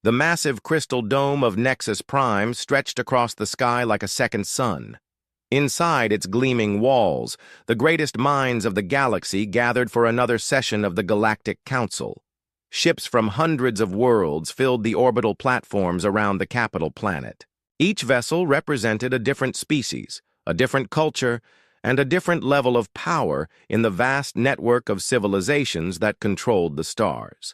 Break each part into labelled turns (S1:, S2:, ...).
S1: The massive crystal dome of Nexus Prime stretched across the sky like a second sun. Inside its gleaming walls, the greatest minds of the galaxy gathered for another session of the Galactic Council. Ships from hundreds of worlds filled the orbital platforms around the capital planet. Each vessel represented a different species, a different culture, and a different level of power in the vast network of civilizations that controlled the stars.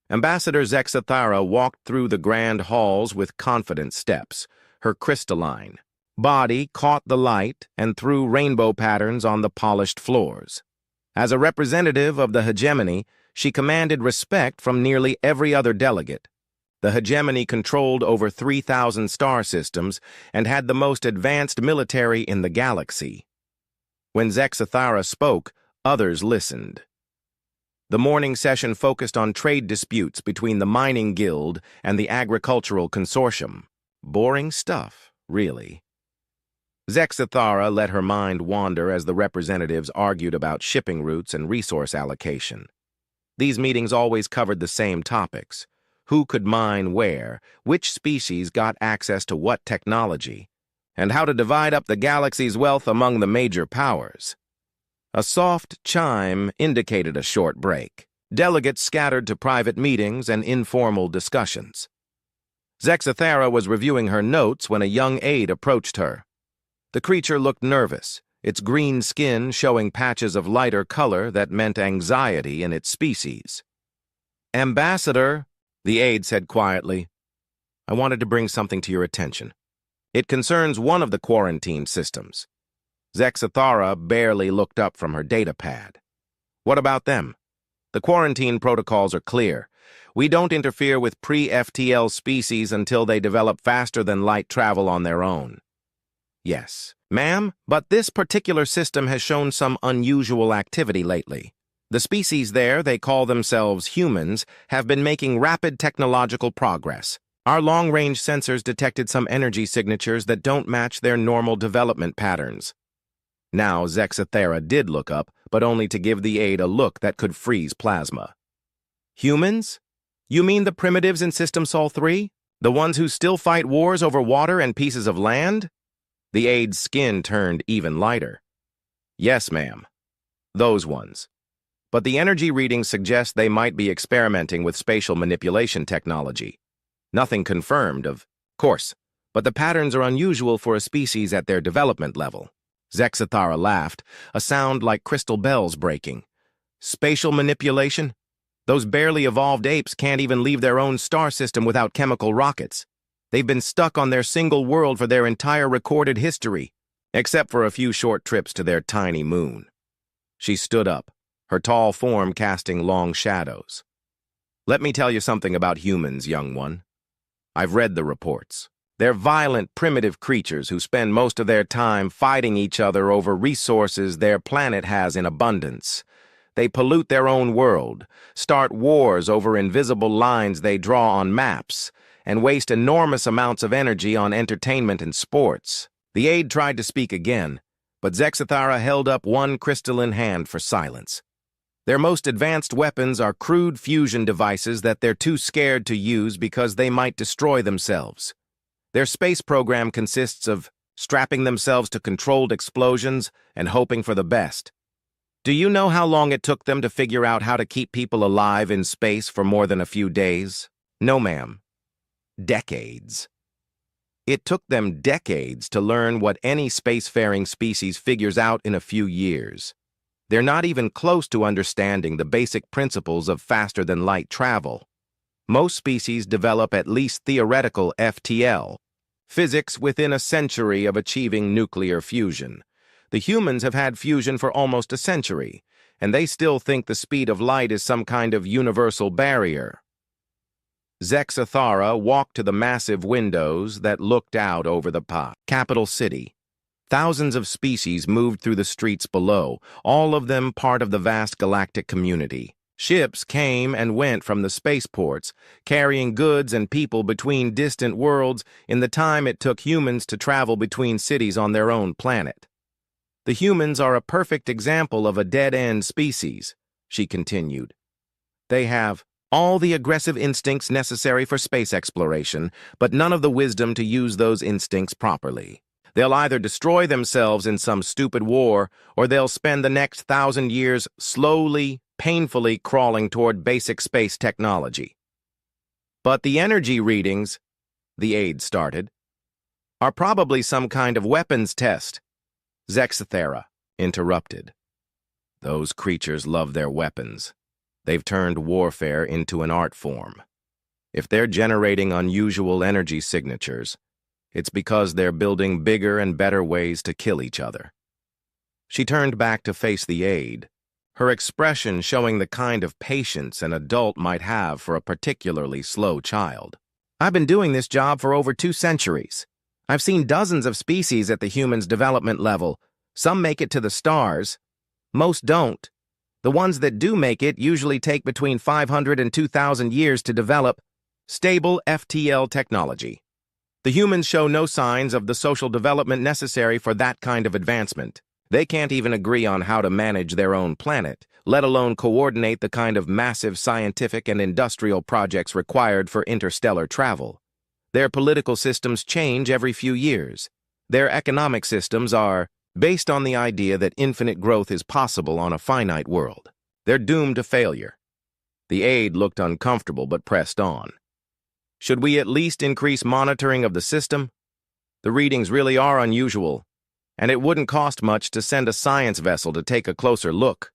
S1: Ambassador Zexathara walked through the grand halls with confident steps, her crystalline body caught the light and threw rainbow patterns on the polished floors. As a representative of the hegemony, she commanded respect from nearly every other delegate. The hegemony controlled over 3,000 star systems and had the most advanced military in the galaxy. When Zexathara spoke, others listened. The morning session focused on trade disputes between the mining guild and the agricultural consortium. Boring stuff, really. Zexathara let her mind wander as the representatives argued about shipping routes and resource allocation. These meetings always covered the same topics. Who could mine where, which species got access to what technology, and how to divide up the galaxy's wealth among the major powers. A soft chime indicated a short break. Delegates scattered to private meetings and informal discussions. Zexathara was reviewing her notes when a young aide approached her. The creature looked nervous, its green skin showing patches of lighter color that meant anxiety in its species. "Ambassador," the aide said quietly, "I wanted to bring something to your attention. It concerns one of the quarantine systems." Zexathara barely looked up from her data pad. "What about them?" "The quarantine protocols are clear. We don't interfere with pre-FTL species until they develop faster-than-light travel on their own." "Yes, ma'am, but this particular system has shown some unusual activity lately. The species there, they call themselves humans, have been making rapid technological progress. Our long-range sensors detected some energy signatures that don't match their normal development patterns." Now Zexathara did look up, but only to give the aide a look that could freeze plasma. "Humans? You mean the primitives in System Sol 3? The ones who still fight wars over water and pieces of land?" The aide's skin turned even lighter. "Yes, ma'am. Those ones. But the energy readings suggest they might be experimenting with spatial manipulation technology. Nothing confirmed, of course, but the patterns are unusual for a species at their development level." Zexathara laughed, a sound like crystal bells breaking. "Spatial manipulation? Those barely evolved apes can't even leave their own star system without chemical rockets. They've been stuck on their single world for their entire recorded history, except for a few short trips to their tiny moon." She stood up, her tall form casting long shadows. "Let me tell you something about humans, young one. I've read the reports. They're violent, primitive creatures who spend most of their time fighting each other over resources their planet has in abundance. They pollute their own world, start wars over invisible lines they draw on maps, and waste enormous amounts of energy on entertainment and sports." The aide tried to speak again, but Zexathara held up one crystalline hand for silence. "Their most advanced weapons are crude fusion devices that they're too scared to use because they might destroy themselves. Their space program consists of strapping themselves to controlled explosions and hoping for the best. Do you know how long it took them to figure out how to keep people alive in space for more than a few days? No, ma'am. Decades. It took them decades to learn what any spacefaring species figures out in a few years. They're not even close to understanding the basic principles of faster-than-light travel. Most species develop at least theoretical FTL, physics within a century of achieving nuclear fusion. The humans have had fusion for almost a century, and they still think the speed of light is some kind of universal barrier." Zexathara walked to the massive windows that looked out over the capital city. Thousands of species moved through the streets below, all of them part of the vast galactic community. Ships came and went from the spaceports, carrying goods and people between distant worlds in the time it took humans to travel between cities on their own planet. "The humans are a perfect example of a dead-end species," she continued. "They have All the aggressive instincts necessary for space exploration, but none of the wisdom to use those instincts properly. They'll either destroy themselves in some stupid war, or they'll spend the next 1,000 years slowly, painfully crawling toward basic space technology. But the energy readings, the aide started, are probably some kind of weapons test. Zexathera interrupted. Those creatures love their weapons. They've turned warfare into an art form. If they're generating unusual energy signatures, it's because they're building bigger and better ways to kill each other. She turned back to face the aide, her expression showing the kind of patience an adult might have for a particularly slow child. I've been doing this job for over 2 centuries. I've seen dozens of species at the human's development level. Some make it to the stars. Most don't. The ones that do make it usually take between 500 and 2,000 years to develop stable FTL technology. The humans show no signs of the social development necessary for that kind of advancement. They can't even agree on how to manage their own planet, let alone coordinate the kind of massive scientific and industrial projects required for interstellar travel. Their political systems change every few years. Their economic systems are based on the idea that infinite growth is possible on a finite world. They're doomed to failure. The aide looked uncomfortable but pressed on. Should we at least increase monitoring of the system? The readings really are unusual, and it wouldn't cost much to send a science vessel to take a closer look.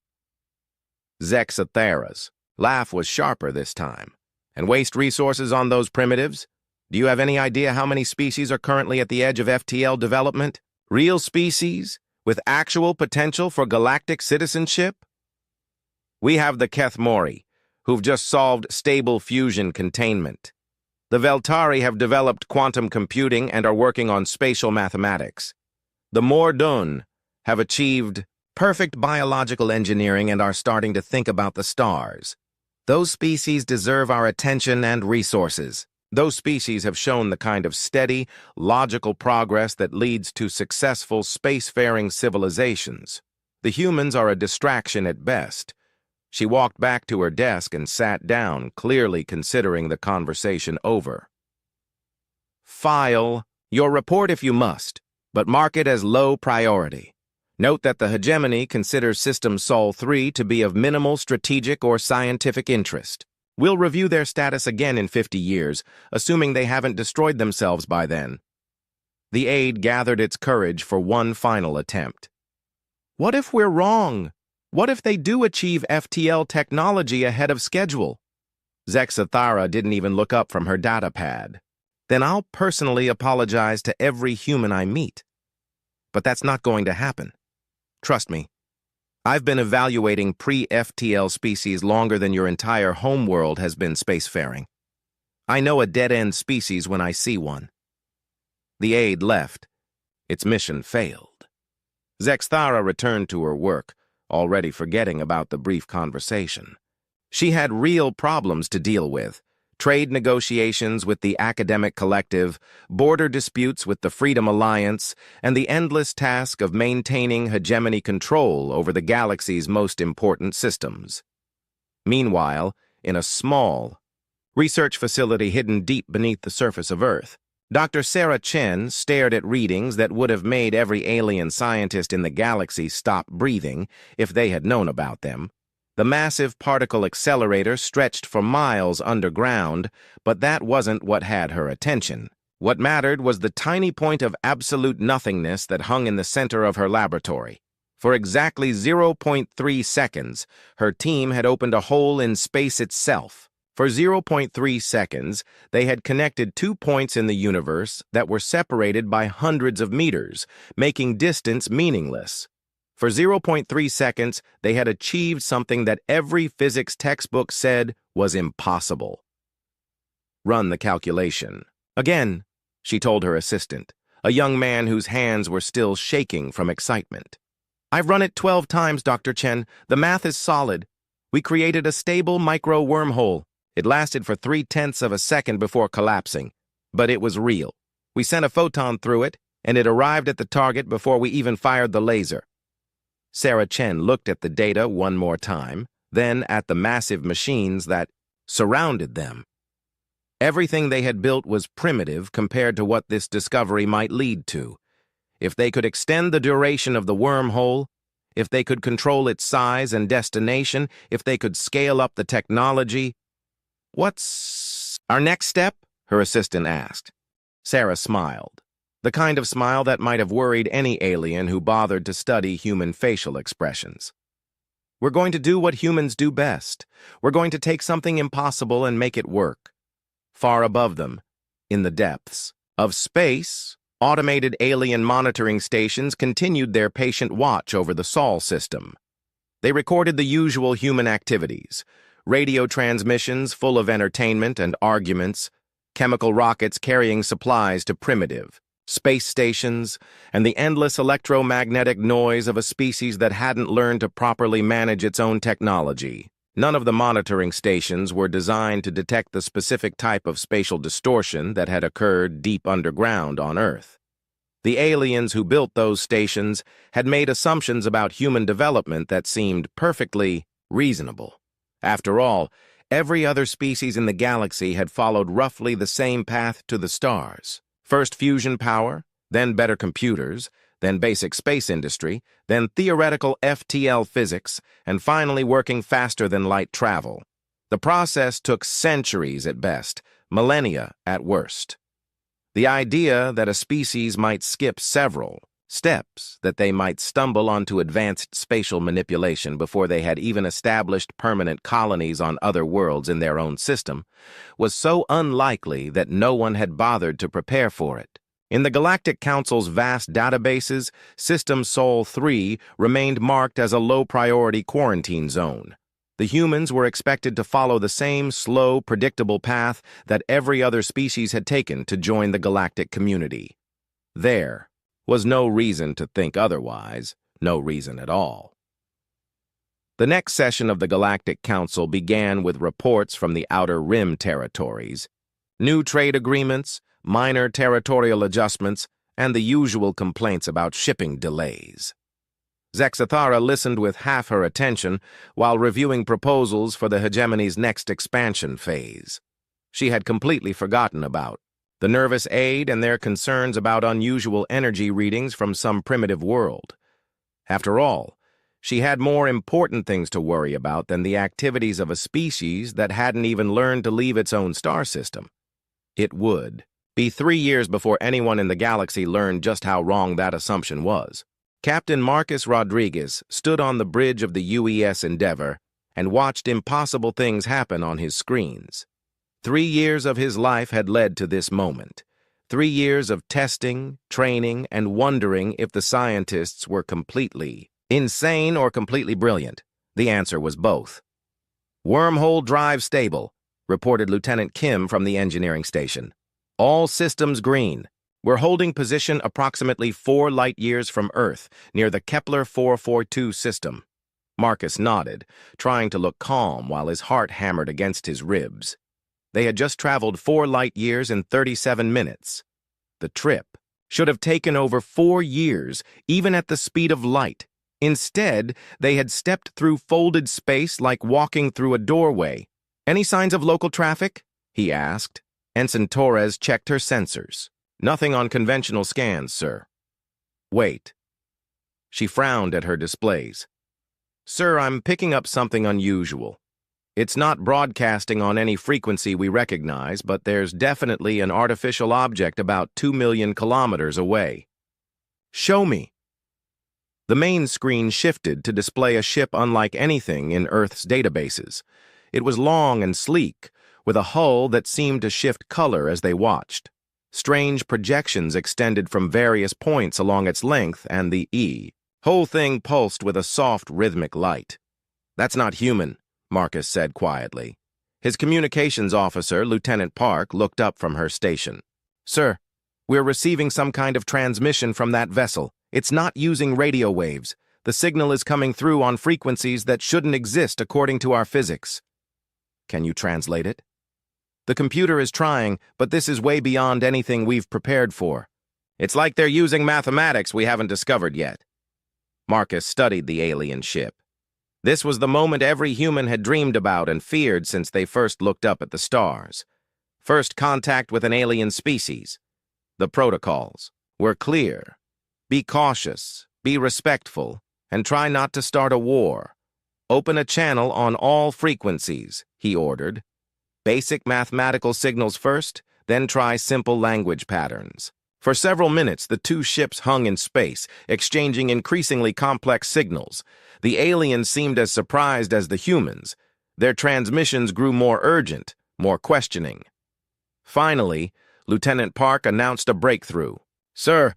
S1: Zexathera's laugh was sharper this time. And waste resources on those primitives? Do you have any idea how many species are currently at the edge of FTL development? Real species with actual potential for galactic citizenship? We have the Keth Mori, who've just solved stable fusion containment. The Veltari have developed quantum computing and are working on spatial mathematics. The Mordun have achieved perfect biological engineering and are starting to think about the stars. Those species deserve our attention and resources. Those species have shown the kind of steady, logical progress that leads to successful spacefaring civilizations. The humans are a distraction at best. She walked back to her desk and sat down, clearly considering the conversation over. File your report if you must, but mark it as low priority. Note that the hegemony considers System Sol 3 to be of minimal strategic or scientific interest. We'll review their status again in 50 years, assuming they haven't destroyed themselves by then. The aide gathered its courage for one final attempt. What if we're wrong? What if they do achieve FTL technology ahead of schedule? Zexathera didn't even look up from her data pad. Then I'll personally apologize to every human I meet. But that's not going to happen. Trust me. I've been evaluating pre-FTL species longer than your entire homeworld has been spacefaring. I know a dead-end species when I see one. The aide left. Its mission failed. Zexathera returned to her work, already forgetting about the brief conversation. She had real problems to deal with. Trade negotiations with the academic collective, border disputes with the Freedom Alliance, and the endless task of maintaining hegemony control over the galaxy's most important systems. Meanwhile, in a small research facility hidden deep beneath the surface of Earth, Dr. Sarah Chen stared at readings that would have made every alien scientist in the galaxy stop breathing if they had known about them. The massive particle accelerator stretched for miles underground, but that wasn't what had her attention. What mattered was the tiny point of absolute nothingness that hung in the center of her laboratory. For exactly 0.3 seconds, her team had opened a hole in space itself. For 0.3 seconds, they had connected 2 points in the universe that were separated by hundreds of meters, making distance meaningless. For 0.3 seconds, they had achieved something that every physics textbook said was impossible. Run the calculation. Again, she told her assistant, a young man whose hands were still shaking from excitement. I've run it 12 times, Dr. Chen. The math is solid. We created a stable micro-wormhole. It lasted for 0.3 of a second before collapsing, but it was real. We sent a photon through it, and it arrived at the target before we even fired the laser. Sarah Chen looked at the data one more time, then at the massive machines that surrounded them. Everything they had built was primitive compared to what this discovery might lead to. If they could extend the duration of the wormhole, if they could control its size and destination, if they could scale up the technology. "What's our next step?" her assistant asked. Sarah smiled, the kind of smile that might have worried any alien who bothered to study human facial expressions. "We're going to do what humans do best. We're going to take something impossible and make it work." Far above them, in the depths of space, automated alien monitoring stations continued their patient watch over the Sol system. They recorded the usual human activities: radio transmissions full of entertainment and arguments, chemical rockets carrying supplies to primitive space stations, and the endless electromagnetic noise of a species that hadn't learned to properly manage its own technology. None of the monitoring stations were designed to detect the specific type of spatial distortion that had occurred deep underground on Earth. The aliens who built those stations had made assumptions about human development that seemed perfectly reasonable. After all, every other species in the galaxy had followed roughly the same path to the stars. First fusion power, then better computers, then basic space industry, then theoretical FTL physics, and finally working faster than light travel. The process took centuries at best, millennia at worst. The idea that a species might skip several steps, that they might stumble onto advanced spatial manipulation before they had even established permanent colonies on other worlds in their own system, was so unlikely that no one had bothered to prepare for it. In the Galactic Council's vast databases, System Sol 3 remained marked as a low-priority quarantine zone. The humans were expected to follow the same slow, predictable path that every other species had taken to join the galactic community. There was no reason to think otherwise, no reason at all. The next session of the Galactic Council began with reports from the Outer Rim territories, new trade agreements, minor territorial adjustments, and the usual complaints about shipping delays. Zexathara listened with half her attention while reviewing proposals for the hegemony's next expansion phase. She had completely forgotten about the nervous aid and their concerns about unusual energy readings from some primitive world. After all, she had more important things to worry about than the activities of a species that hadn't even learned to leave its own star system. It would be 3 years before anyone in the galaxy learned just how wrong that assumption was. Captain Marcus Rodriguez stood on the bridge of the UES Endeavor and watched impossible things happen on his screens. 3 years of his life had led to this moment. 3 years of testing, training, and wondering if the scientists were completely insane or completely brilliant. The answer was both. "Wormhole drive stable," reported Lieutenant Kim from the engineering station. "All systems green. We're holding position approximately 4 light-years from Earth, near the Kepler 442 system." Marcus nodded, trying to look calm while his heart hammered against his ribs. They had just traveled 4 light-years in 37 minutes. The trip should have taken over 4 years, even at the speed of light. Instead, they had stepped through folded space like walking through a doorway. "Any signs of local traffic?" he asked. Ensign Torres checked her sensors. "Nothing on conventional scans, sir." "Wait." She frowned at her displays. "Sir, I'm picking up something unusual. It's not broadcasting on any frequency we recognize, but there's definitely an artificial object about 2 million kilometers away." "Show me." The main screen shifted to display a ship unlike anything in Earth's databases. It was long and sleek, with a hull that seemed to shift color as they watched. Strange projections extended from various points along its length and the whole thing pulsed with a soft, rhythmic light. "That's not human," Marcus said quietly. His communications officer, Lieutenant Park, looked up from her station. "Sir, we're receiving some kind of transmission from that vessel. It's not using radio waves. The signal is coming through on frequencies that shouldn't exist according to our physics." "Can you translate it?" "The computer is trying, but this is way beyond anything we've prepared for. It's like they're using mathematics we haven't discovered yet." Marcus studied the alien ship. This was the moment every human had dreamed about and feared since they first looked up at the stars. First contact with an alien species. The protocols were clear. Be cautious, be respectful, and try not to start a war. Open a channel on all frequencies, he ordered. Basic mathematical signals first, then try simple language patterns. For several minutes, the two ships hung in space, exchanging increasingly complex signals. The aliens seemed as surprised as the humans. Their transmissions grew more urgent, more questioning. Finally, Lieutenant Park announced a breakthrough. "Sir,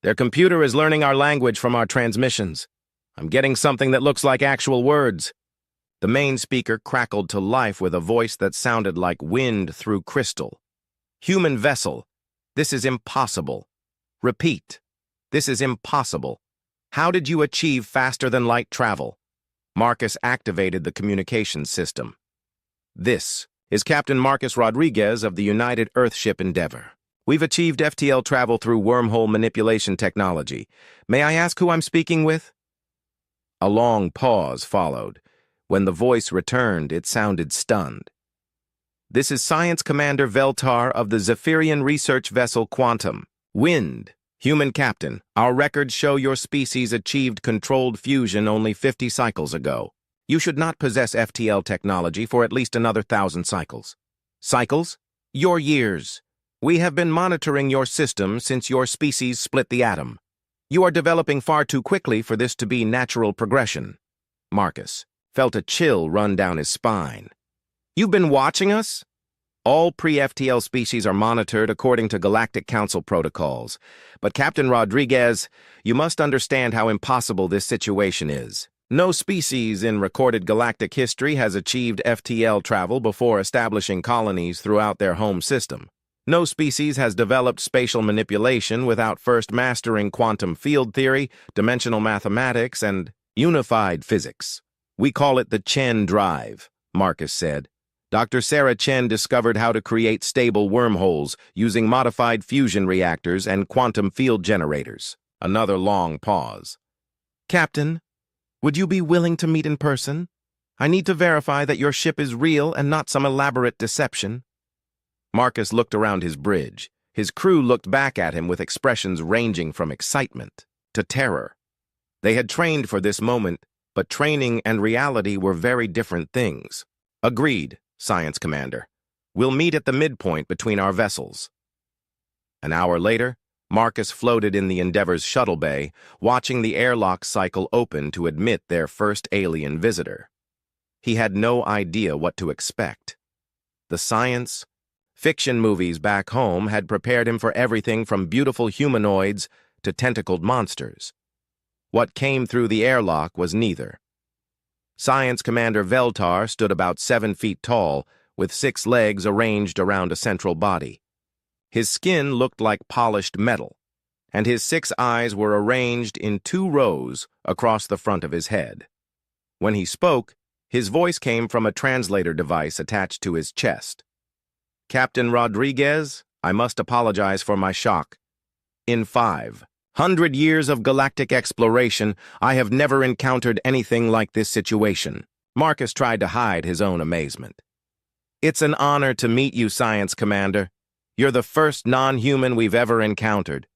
S1: their computer is learning our language from our transmissions. I'm getting something that looks like actual words." The main speaker crackled to life with a voice that sounded like wind through crystal. "Human vessel, this is impossible. Repeat, this is impossible. How did you achieve faster-than-light travel?" Marcus activated the communications system. "This is Captain Marcus Rodriguez of the United Earthship Endeavor. We've achieved FTL travel through wormhole manipulation technology. May I ask who I'm speaking with?" A long pause followed. When the voice returned, it sounded stunned. "This is Science Commander Veltar of the Zephyrian research vessel Quantum. Wind. Human Captain, our records show your species achieved controlled fusion only 50 cycles ago. You should not possess FTL technology for at least another 1,000 cycles. Cycles? Your years. We have been monitoring your system since your species split the atom. You are developing far too quickly for this to be natural progression." Marcus felt a chill run down his spine. "You've been watching us? All pre-FTL species are monitored according to Galactic Council protocols. But Captain Rodriguez, you must understand how impossible this situation is. No species in recorded galactic history has achieved FTL travel before establishing colonies throughout their home system. No species has developed spatial manipulation without first mastering quantum field theory, dimensional mathematics, and unified physics. We call it the Chen drive," Marcus said. "Dr. Sarah Chen discovered how to create stable wormholes using modified fusion reactors and quantum field generators." Another long pause. "Captain, would you be willing to meet in person? I need to verify that your ship is real and not some elaborate deception." Marcus looked around his bridge. His crew looked back at him with expressions ranging from excitement to terror. They had trained for this moment, but training and reality were very different things. "Agreed, Science Commander. We'll meet at the midpoint between our vessels." An hour later, Marcus floated in the Endeavor's shuttle bay, watching the airlock cycle open to admit their first alien visitor. He had no idea what to expect. The science fiction movies back home had prepared him for everything from beautiful humanoids to tentacled monsters. What came through the airlock was neither. Science Commander Veltar stood about 7 feet tall, with 6 legs arranged around a central body. His skin looked like polished metal, and his 6 eyes were arranged in 2 rows across the front of his head. When he spoke, his voice came from a translator device attached to his chest. "Captain Rodriguez, I must apologize for my shock. In 500 years of galactic exploration, I have never encountered anything like this situation." Marcus tried to hide his own amazement. "It's an honor to meet you, Science Commander. You're the first non-human we've ever encountered,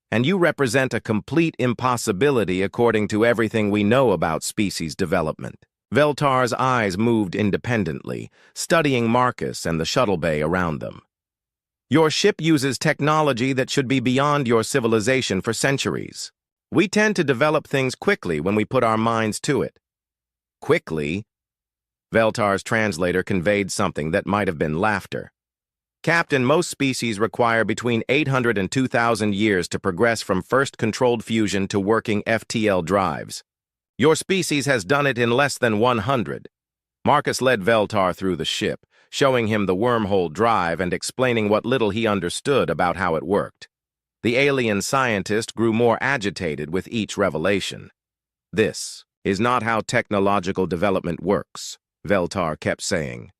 S1: and you represent a complete impossibility according to everything we know about species development." Veltar's eyes moved independently, studying Marcus and the shuttle bay around them. "Your ship uses technology that should be beyond your civilization for centuries. We tend to develop things quickly when we put our minds to it." "Quickly?" Veltar's translator conveyed something that might have been laughter. "Captain, most species require between 800 and 2,000 years to progress from first controlled fusion to working FTL drives. Your species has done it in less than 100. Marcus led Veltar through the ship, showing him the wormhole drive and explaining what little he understood about how it worked. The alien scientist grew more agitated with each revelation. "This is not how technological development works," Veltar kept saying.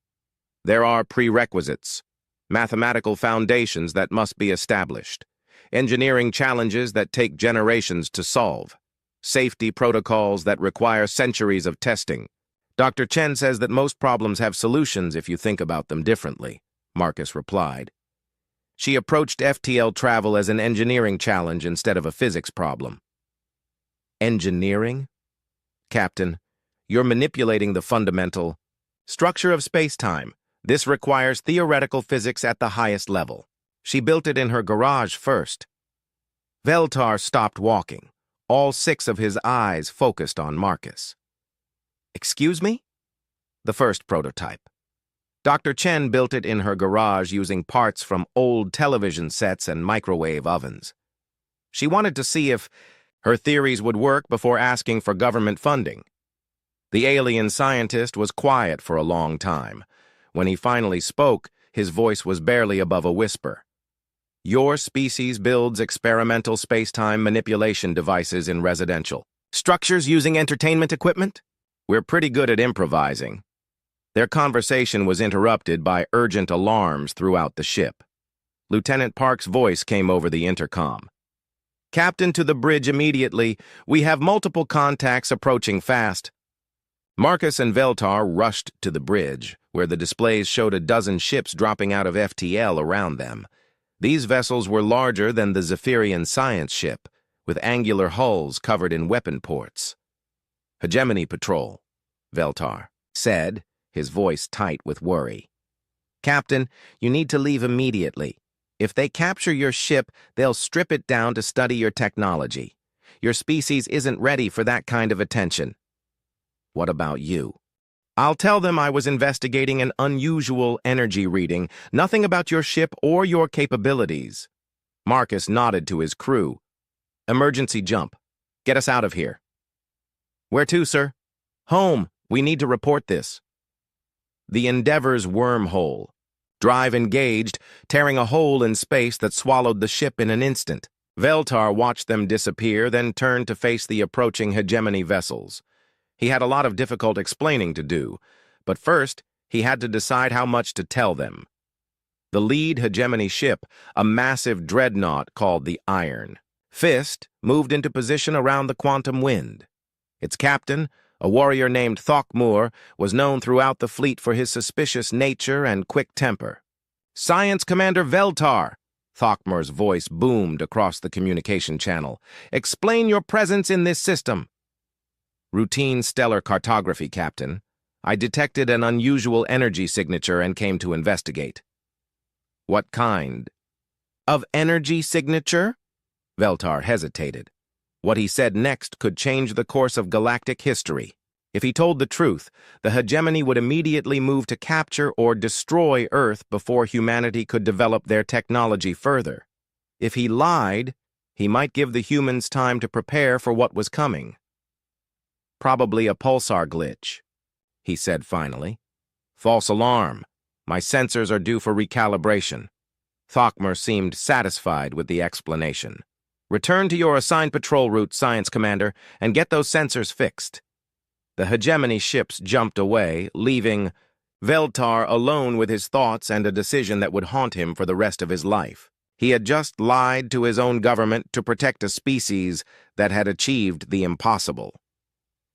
S1: "There are prerequisites, mathematical foundations that must be established, engineering challenges that take generations to solve, safety protocols that require centuries of testing. Dr. Chen says that most problems have solutions if you think about them differently, Marcus replied. She approached FTL travel as an engineering challenge instead of a physics problem. Engineering? Captain, you're manipulating the fundamental structure of space-time. This requires theoretical physics at the highest level. She built it in her garage first. Veltar stopped walking, all 6 of his eyes focused on Marcus. Excuse me? The first prototype. Dr. Chen built it in her garage using parts from old television sets and microwave ovens. She wanted to see if her theories would work before asking for government funding. The alien scientist was quiet for a long time. When he finally spoke, his voice was barely above a whisper. Your species builds experimental space-time manipulation devices in residential structures using entertainment equipment? We're pretty good at improvising. Their conversation was interrupted by urgent alarms throughout the ship. Lieutenant Park's voice came over the intercom. Captain, to the bridge immediately. We have multiple contacts approaching fast. Marcus and Veltar rushed to the bridge, where the displays showed a dozen ships dropping out of FTL around them. These vessels were larger than the Zephyrian science ship, with angular hulls covered in weapon ports. Hegemony Patrol, Veltar said, his voice tight with worry. Captain, you need to leave immediately. If they capture your ship, they'll strip it down to study your technology. Your species isn't ready for that kind of attention. What about you? I'll tell them I was investigating an unusual energy reading, nothing about your ship or your capabilities. Marcus nodded to his crew. Emergency jump. Get us out of here. Where to, sir? Home. We need to report this. The Endeavor's wormhole. Drive engaged, tearing a hole in space that swallowed the ship in an instant. Veltar watched them disappear, then turned to face the approaching hegemony vessels. He had a lot of difficult explaining to do, but first, he had to decide how much to tell them. The lead hegemony ship, a massive dreadnought called the Iron Fist, moved into position around the quantum wind. Its captain, a warrior named Thokmur, was known throughout the fleet for his suspicious nature and quick temper. Science Commander Veltar, Thokmur's voice boomed across the communication channel. Explain your presence in this system. Routine stellar cartography, Captain. I detected an unusual energy signature and came to investigate. What kind of energy signature? Veltar hesitated. What he said next could change the course of galactic history. If he told the truth, the hegemony would immediately move to capture or destroy Earth before humanity could develop their technology further. If he lied, he might give the humans time to prepare for what was coming. Probably a pulsar glitch, he said finally. False alarm. My sensors are due for recalibration. Thokmur seemed satisfied with the explanation. Return to your assigned patrol route, Science Commander, and get those sensors fixed. The hegemony ships jumped away, leaving Veltar alone with his thoughts and a decision that would haunt him for the rest of his life. He had just lied to his own government to protect a species that had achieved the impossible.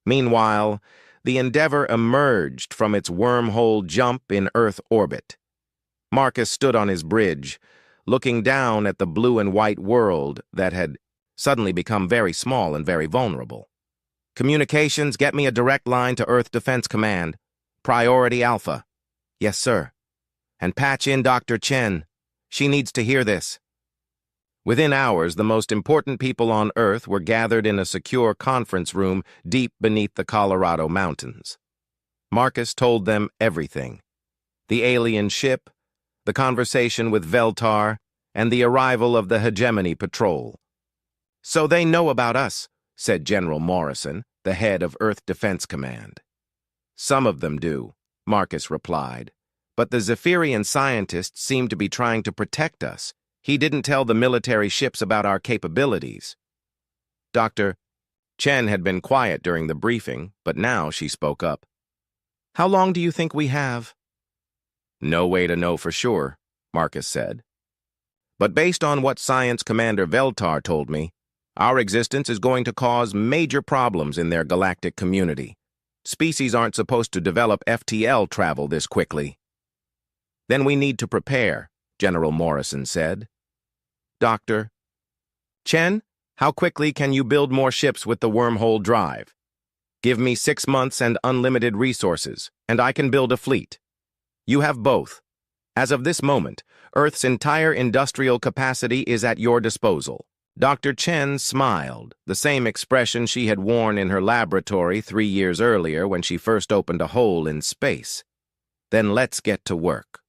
S1: Meanwhile, the Endeavor emerged from its wormhole jump in Earth orbit. Marcus stood on his bridge, looking down at the blue and white world that had suddenly become very small and very vulnerable. Communications, get me a direct line to Earth Defense Command. Priority Alpha. Yes, sir. And patch in Dr. Chen. She needs to hear this. Within hours, the most important people on Earth were gathered in a secure conference room deep beneath the Colorado mountains. Marcus told them everything. The alien ship, the conversation with Veltar, and the arrival of the Hegemony Patrol. So they know about us, said General Morrison, the head of Earth Defense Command. Some of them do, Marcus replied. But the Zephyrian scientists seem to be trying to protect us. He didn't tell the military ships about our capabilities. Dr. Chen had been quiet during the briefing, but now she spoke up. How long do you think we have? No way to know for sure, Marcus said. But based on what Science Commander Veltar told me, our existence is going to cause major problems in their galactic community. Species aren't supposed to develop FTL travel this quickly. Then we need to prepare, General Morrison said. Dr. Chen, how quickly can you build more ships with the wormhole drive? Give me 6 months and unlimited resources, and I can build a fleet. You have both. As of this moment, Earth's entire industrial capacity is at your disposal. Dr. Chen smiled, the same expression she had worn in her laboratory 3 years earlier when she first opened a hole in space. Then let's get to work.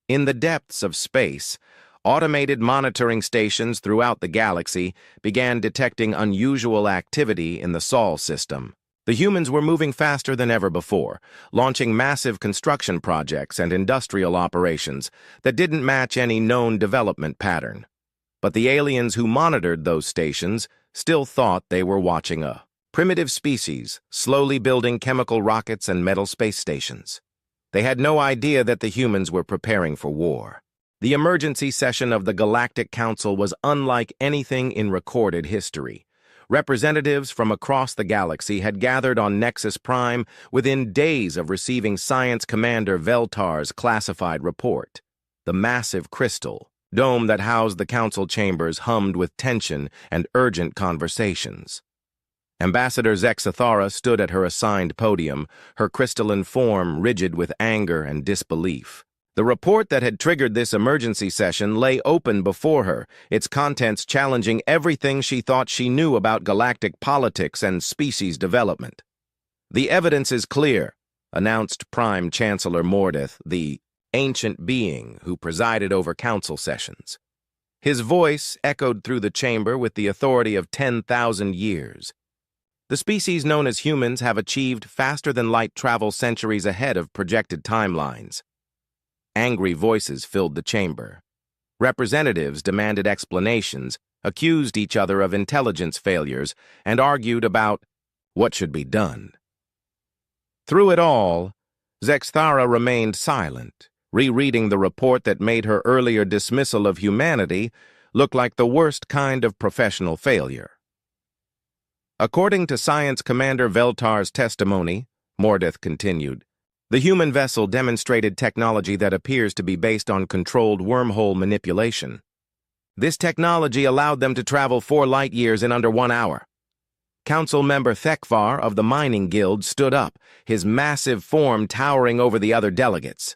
S1: In the depths of space, automated monitoring stations throughout the galaxy began detecting unusual activity in the Sol system. The humans were moving faster than ever before, launching massive construction projects and industrial operations that didn't match any known development pattern. But the aliens who monitored those stations still thought they were watching a primitive species slowly building chemical rockets and metal space stations. They had no idea that the humans were preparing for war. The emergency session of the Galactic Council was unlike anything in recorded history. Representatives from across the galaxy had gathered on Nexus Prime within days of receiving Science Commander Veltar's classified report. The massive crystal dome that housed the council chambers hummed with tension and urgent conversations. Ambassador Zexathara stood at her assigned podium, her crystalline form rigid with anger and disbelief. The report that had triggered this emergency session lay open before her, its contents challenging everything she thought she knew about galactic politics and species development. The evidence is clear, announced Prime Chancellor Mordeth, the ancient being who presided over council sessions. His voice echoed through the chamber with the authority of 10,000 years. The species known as humans have achieved faster-than-light travel centuries ahead of projected timelines. Angry voices filled the chamber. Representatives demanded explanations, accused each other of intelligence failures, and argued about what should be done. Through it all, Zexathara remained silent, rereading the report that made her earlier dismissal of humanity look like the worst kind of professional failure. According to Science Commander Veltar's testimony, Mordeth continued, the human vessel demonstrated technology that appears to be based on controlled wormhole manipulation. This technology allowed them to travel 4 light years in under 1 hour. Council member Thekvar of the Mining Guild stood up, his massive form towering over the other delegates.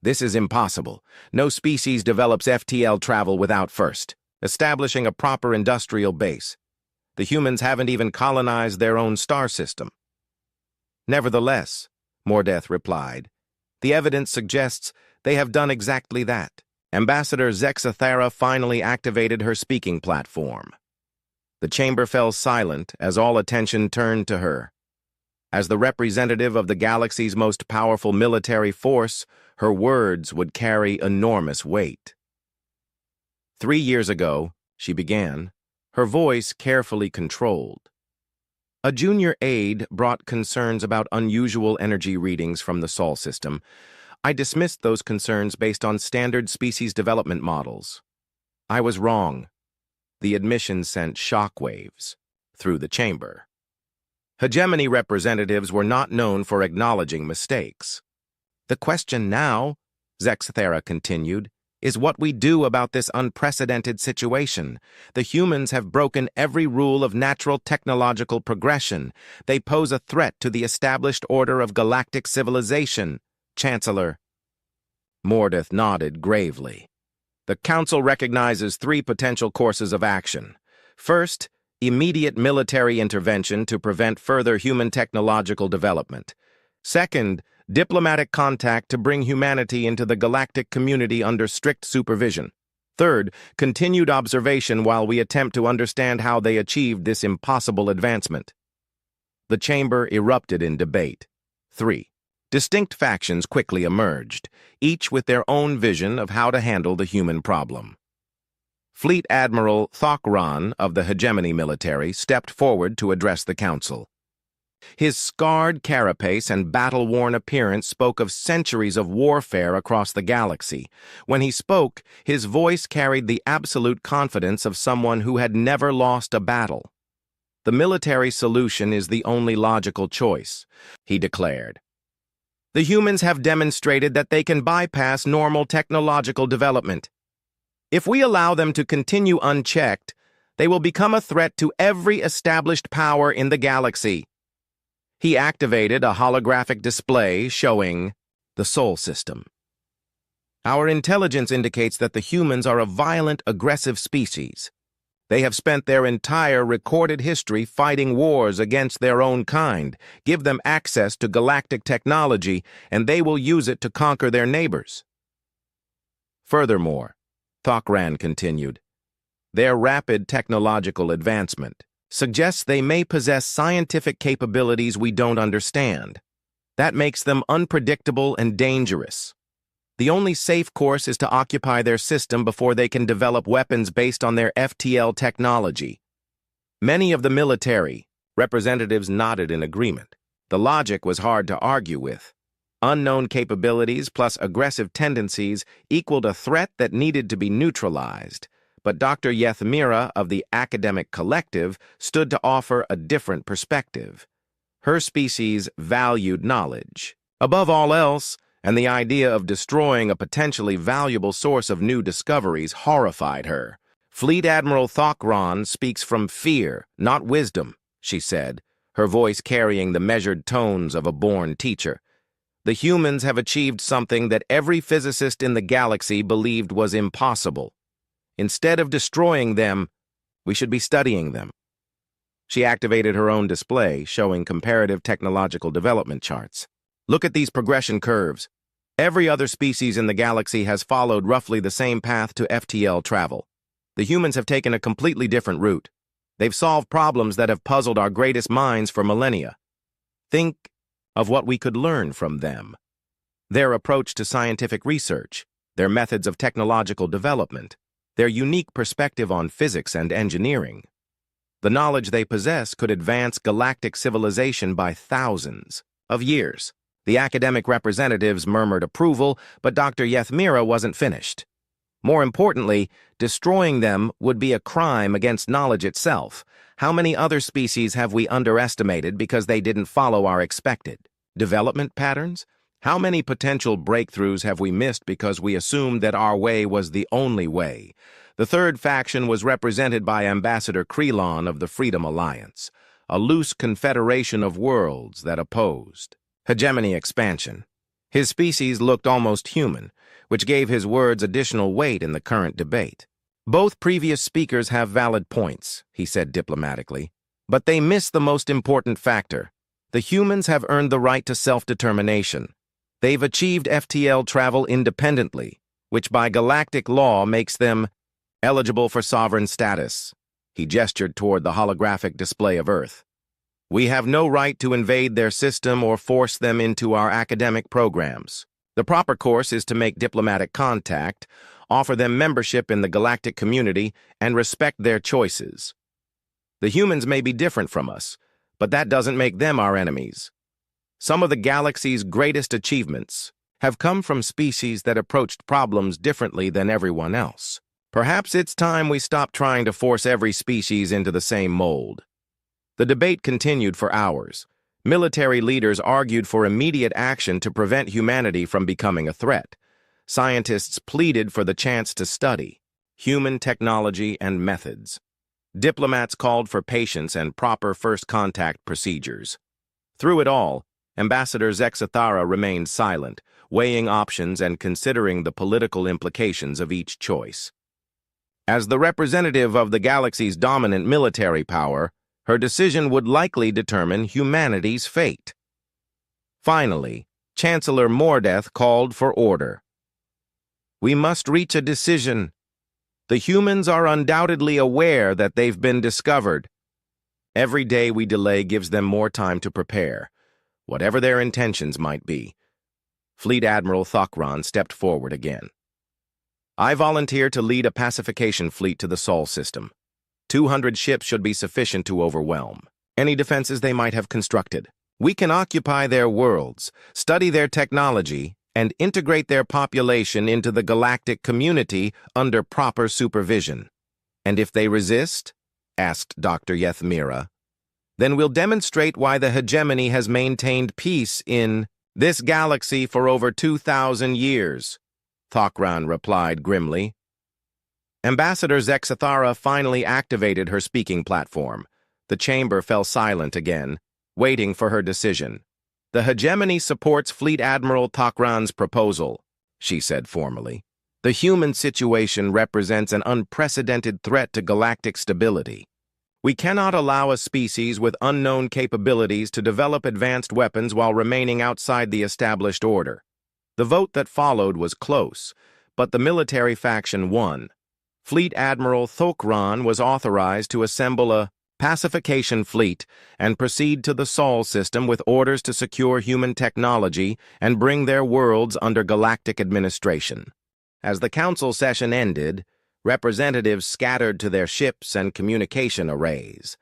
S1: This is impossible. No species develops FTL travel without first establishing a proper industrial base. The humans haven't even colonized their own star system. Nevertheless, Mordeth replied, the evidence suggests they have done exactly that. Ambassador Zexathara finally activated her speaking platform. The chamber fell silent as all attention turned to her. As the representative of the galaxy's most powerful military force, her words would carry enormous weight. 3 years ago, she began, her voice carefully controlled. A junior aide brought concerns about unusual energy readings from the Sol system. I dismissed those concerns based on standard species development models. I was wrong. The admission sent shockwaves through the chamber. Hegemony representatives were not known for acknowledging mistakes. The question now, Zexathara continued, is what we do about this unprecedented situation. The humans have broken every rule of natural technological progression. They pose a threat to the established order of galactic civilization. Chancellor. Mordeth nodded gravely. The Council recognizes 3 potential courses of action. First, immediate military intervention to prevent further human technological development. Second, diplomatic contact to bring humanity into the galactic community under strict supervision. Third, continued observation while we attempt to understand how they achieved this impossible advancement. The chamber erupted in debate. 3. Distinct factions quickly emerged, each with their own vision of how to handle the human problem. Fleet Admiral Thokran of the Hegemony military stepped forward to address the council. His scarred carapace and battle-worn appearance spoke of centuries of warfare across the galaxy. When he spoke, his voice carried the absolute confidence of someone who had never lost a battle. The military solution is the only logical choice, he declared. The humans have demonstrated that they can bypass normal technological development. If we allow them to continue unchecked, they will become a threat to every established power in the galaxy. He activated a holographic display showing the Sol system. Our intelligence indicates that the humans are a violent, aggressive species. They have spent their entire recorded history fighting wars against their own kind. Give them access to galactic technology, and they will use it to conquer their neighbors. Furthermore, Thokran continued, their rapid technological advancement suggests they may possess scientific capabilities we don't understand. That makes them unpredictable and dangerous. The only safe course is to occupy their system before they can develop weapons based on their FTL technology. Many of the military representatives nodded in agreement. The logic was hard to argue with. Unknown capabilities plus aggressive tendencies equaled a threat that needed to be neutralized. But Dr. Yethmira of the Academic Collective stood to offer a different perspective. Her species valued knowledge above all else, and the idea of destroying a potentially valuable source of new discoveries horrified her. Fleet Admiral Thokran speaks from fear, not wisdom, she said, her voice carrying the measured tones of a born teacher. The humans have achieved something that every physicist in the galaxy believed was impossible. Instead of destroying them, we should be studying them. She activated her own display, showing comparative technological development charts. Look at these progression curves. Every other species in the galaxy has followed roughly the same path to FTL travel. The humans have taken a completely different route. They've solved problems that have puzzled our greatest minds for millennia. Think of what we could learn from them. Their approach to scientific research, their methods of technological development, their unique perspective on physics and engineering. The knowledge they possess could advance galactic civilization by thousands of years. The academic representatives murmured approval, but Dr. Yethmira wasn't finished. More importantly, destroying them would be a crime against knowledge itself. How many other species have we underestimated because they didn't follow our expected development patterns? How many potential breakthroughs have we missed because we assumed that our way was the only way? The third faction was represented by Ambassador Krelon of the Freedom Alliance, a loose confederation of worlds that opposed hegemony expansion. His species looked almost human, which gave his words additional weight in the current debate. Both previous speakers have valid points, he said diplomatically, but they miss the most important factor. The humans have earned the right to self-determination. They've achieved FTL travel independently, which by galactic law makes them eligible for sovereign status. He gestured toward the holographic display of Earth. We have no right to invade their system or force them into our academic programs. The proper course is to make diplomatic contact, offer them membership in the galactic community, and respect their choices. The humans may be different from us, but that doesn't make them our enemies. Some of the galaxy's greatest achievements have come from species that approached problems differently than everyone else. Perhaps it's time we stop trying to force every species into the same mold. The debate continued for hours. Military leaders argued for immediate action to prevent humanity from becoming a threat. Scientists pleaded for the chance to study human technology and methods. Diplomats called for patience and proper first contact procedures. Through it all, Ambassador Zexathara remained silent, weighing options and considering the political implications of each choice. As the representative of the galaxy's dominant military power, her decision would likely determine humanity's fate. Finally, Chancellor Mordeth called for order. We must reach a decision. The humans are undoubtedly aware that they've been discovered. Every day we delay gives them more time to prepare, whatever their intentions might be. Fleet Admiral Thokran stepped forward again. I volunteer to lead a pacification fleet to the Sol system. 200 ships should be sufficient to overwhelm any defenses they might have constructed. We can occupy their worlds, study their technology, and integrate their population into the galactic community under proper supervision. And if they resist? Asked Dr. Yethmira. Then we'll demonstrate why the hegemony has maintained peace in this galaxy for over 2,000 years, Thokran replied grimly. Ambassador Zexathara finally activated her speaking platform. The chamber fell silent again, waiting for her decision. The hegemony supports Fleet Admiral Thokran's proposal, she said formally. The human situation represents an unprecedented threat to galactic stability. We cannot allow a species with unknown capabilities to develop advanced weapons while remaining outside the established order. The vote that followed was close, but the military faction won. Fleet Admiral Thokran was authorized to assemble a pacification fleet and proceed to the Sol system with orders to secure human technology and bring their worlds under galactic administration. As the council session ended, representatives scattered to their ships and communication arrays.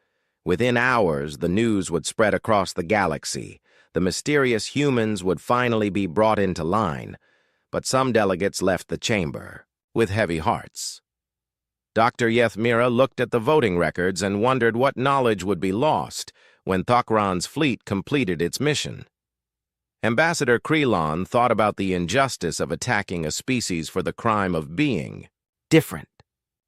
S1: Within hours, the news would spread across the galaxy. The mysterious humans would finally be brought into line, but some delegates left the chamber with heavy hearts. Dr. Yethmira looked at the voting records and wondered what knowledge would be lost when Thokran's fleet completed its mission. Ambassador Krelon thought about the injustice of attacking a species for the crime of being different.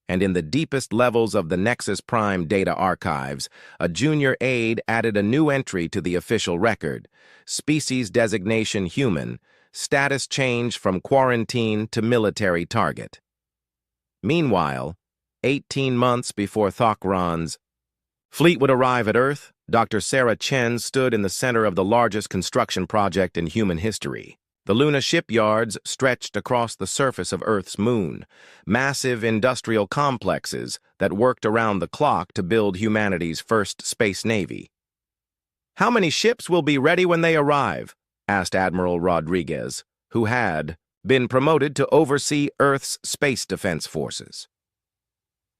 S1: And in the deepest levels of the Nexus Prime data archives, a junior aide added a new entry to the official record: species designation human, status change from quarantine to military target. Meanwhile, 18 months before Thokran's fleet would arrive at Earth, Dr. Sarah Chen stood in the center of the largest construction project in human history. The Luna shipyards stretched across the surface of Earth's moon, massive industrial complexes that worked around the clock to build humanity's first space navy. "How many ships will be ready when they arrive?" asked Admiral Rodriguez, who had been promoted to oversee Earth's space defense forces.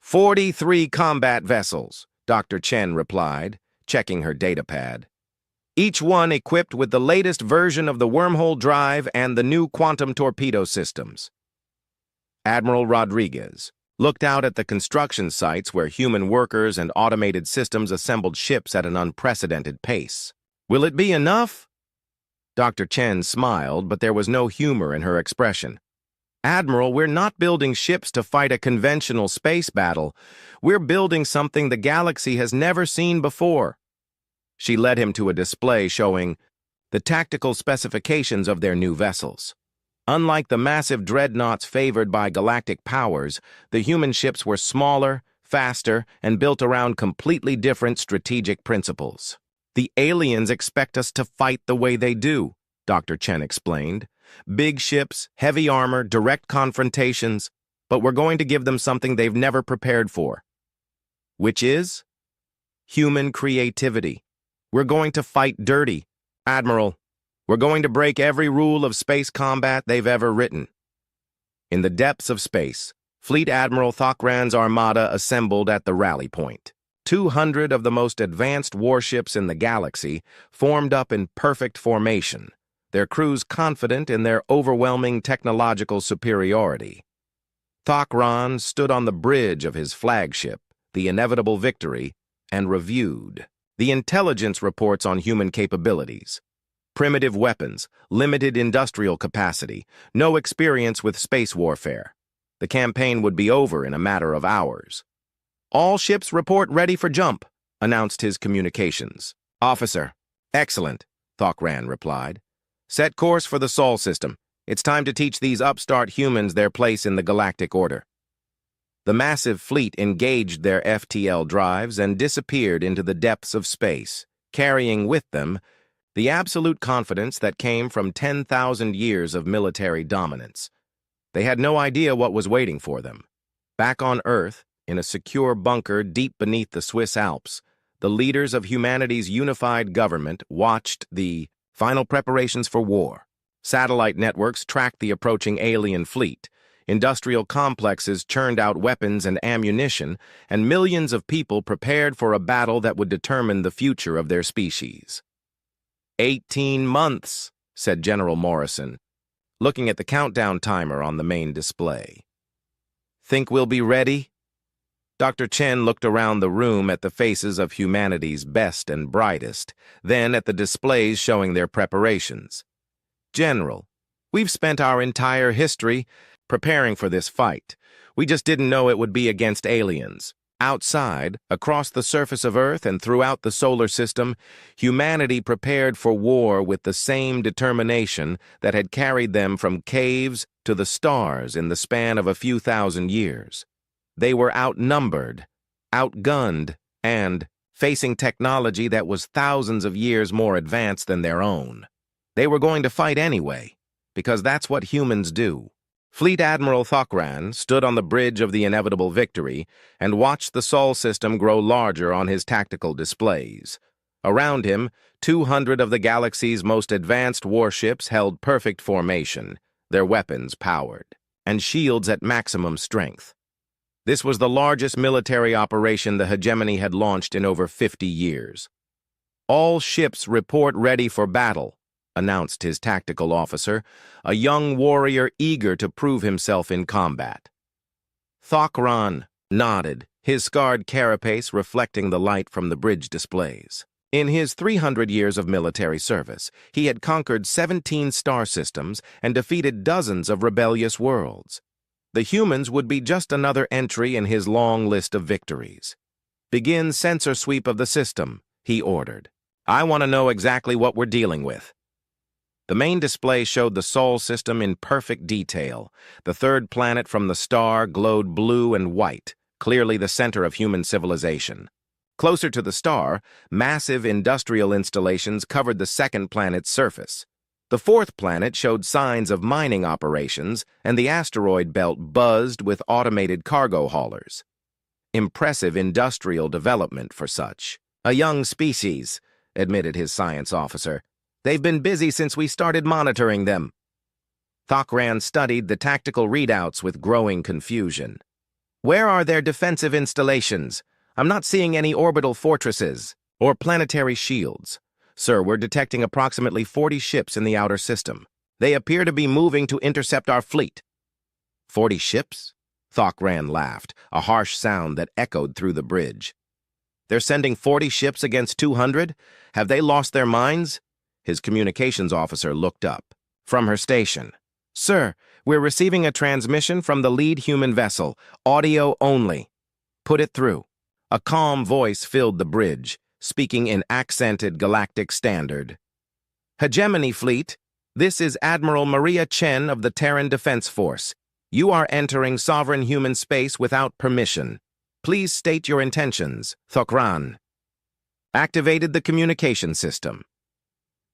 S1: 43 combat vessels, Dr. Chen replied, checking her datapad. Each one equipped with the latest version of the wormhole drive and the new quantum torpedo systems. Admiral Rodriguez looked out at the construction sites where human workers and automated systems assembled ships at an unprecedented pace. "Will it be enough?" Dr. Chen smiled, but there was no humor in her expression. "Admiral, we're not building ships to fight a conventional space battle. We're building something the galaxy has never seen before." She led him to a display showing the tactical specifications of their new vessels. Unlike the massive dreadnoughts favored by galactic powers, the human ships were smaller, faster, and built around completely different strategic principles. "The aliens expect us to fight the way they do," Dr. Chen explained. "Big ships, heavy armor, direct confrontations, but we're going to give them something they've never prepared for. Which is human creativity. We're going to fight dirty. Admiral, we're going to break every rule of space combat they've ever written." In the depths of space, Fleet Admiral Thokran's armada assembled at the rally point. 200 of the most advanced warships in the galaxy formed up in perfect formation, their crews confident in their overwhelming technological superiority. Thokran stood on the bridge of his flagship, the Inevitable Victory, and reviewed the intelligence reports on human capabilities. Primitive weapons, limited industrial capacity, no experience with space warfare. The campaign would be over in a matter of hours. "All ships report ready for jump," announced his communications. "Officer." "Excellent," Thokran replied. "Set course for the Sol system. It's time to teach these upstart humans their place in the galactic order." The massive fleet engaged their FTL drives and disappeared into the depths of space, carrying with them the absolute confidence that came from 10,000 years of military dominance. They had no idea what was waiting for them. Back on Earth, in a secure bunker deep beneath the Swiss Alps, the leaders of humanity's unified government watched the final preparations for war. Satellite networks tracked the approaching alien fleet. Industrial complexes churned out weapons and ammunition, and millions of people prepared for a battle that would determine the future of their species. 18 months, said General Morrison, looking at the countdown timer on the main display. "Think we'll be ready?" Dr. Chen looked around the room at the faces of humanity's best and brightest, then at the displays showing their preparations. General, we've spent our entire history preparing for this fight. We just didn't know it would be against aliens. Outside, across the surface of Earth and throughout the solar system, humanity prepared for war with the same determination that had carried them from caves to the stars in the span of a few thousand years. They were outnumbered, outgunned, and facing technology that was thousands of years more advanced than their own. They were going to fight anyway, because that's what humans do. Fleet Admiral Thokran stood on the bridge of the inevitable victory and watched the Sol system grow larger on his tactical displays. Around him, 200 of the galaxy's most advanced warships held perfect formation, their weapons powered, and shields at maximum strength. This was the largest military operation the hegemony had launched in over 50 years. "All ships report ready for battle," announced his tactical officer, a young warrior eager to prove himself in combat. Thokran nodded, his scarred carapace reflecting the light from the bridge displays. In his 300 years of military service, he had conquered 17 star systems and defeated dozens of rebellious worlds. The humans would be just another entry in his long list of victories. "Begin sensor sweep of the system," he ordered. "I want to know exactly what we're dealing with." The main display showed the Sol system in perfect detail. The third planet from the star glowed blue and white, clearly the center of human civilization. Closer to the star, massive industrial installations covered the second planet's surface. The fourth planet showed signs of mining operations, and the asteroid belt buzzed with automated cargo haulers. Impressive industrial development for such. "A young species," admitted his science officer. "They've been busy since we started monitoring them." Thokran studied the tactical readouts with growing confusion. "Where are their defensive installations? I'm not seeing any orbital fortresses or planetary shields. Sir, we're detecting approximately 40 ships in the outer system. They appear to be moving to intercept our fleet." 40 ships? Thokran laughed, a harsh sound that echoed through the bridge. "They're sending 40 ships against 200? Have they lost their minds?" His communications officer looked up. From her station. "Sir, we're receiving a transmission from the lead human vessel, audio only. Put it through." A calm voice filled the bridge, speaking in accented galactic standard. "Hegemony Fleet, this is Admiral Maria Chen of the Terran Defense Force. You are entering sovereign human space without permission. Please state your intentions, Thokran." Activated the communication system.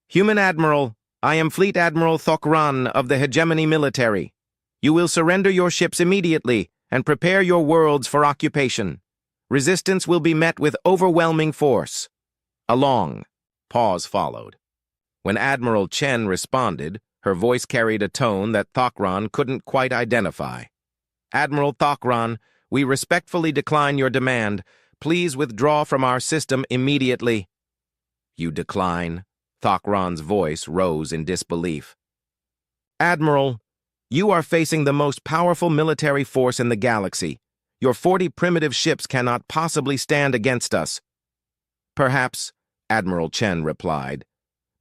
S1: "Human Admiral, I am Fleet Admiral Thokran of the Hegemony Military. You will surrender your ships immediately and prepare your worlds for occupation. Resistance will be met with overwhelming force." A long pause followed. When Admiral Chen responded, her voice carried a tone that Thokran couldn't quite identify. "Admiral Thokran, we respectfully decline your demand. Please withdraw from our system immediately." "You decline?" Thokran's voice rose in disbelief. "Admiral, you are facing the most powerful military force in the galaxy. Your 40 primitive ships cannot possibly stand against us." "Perhaps," Admiral Chen replied,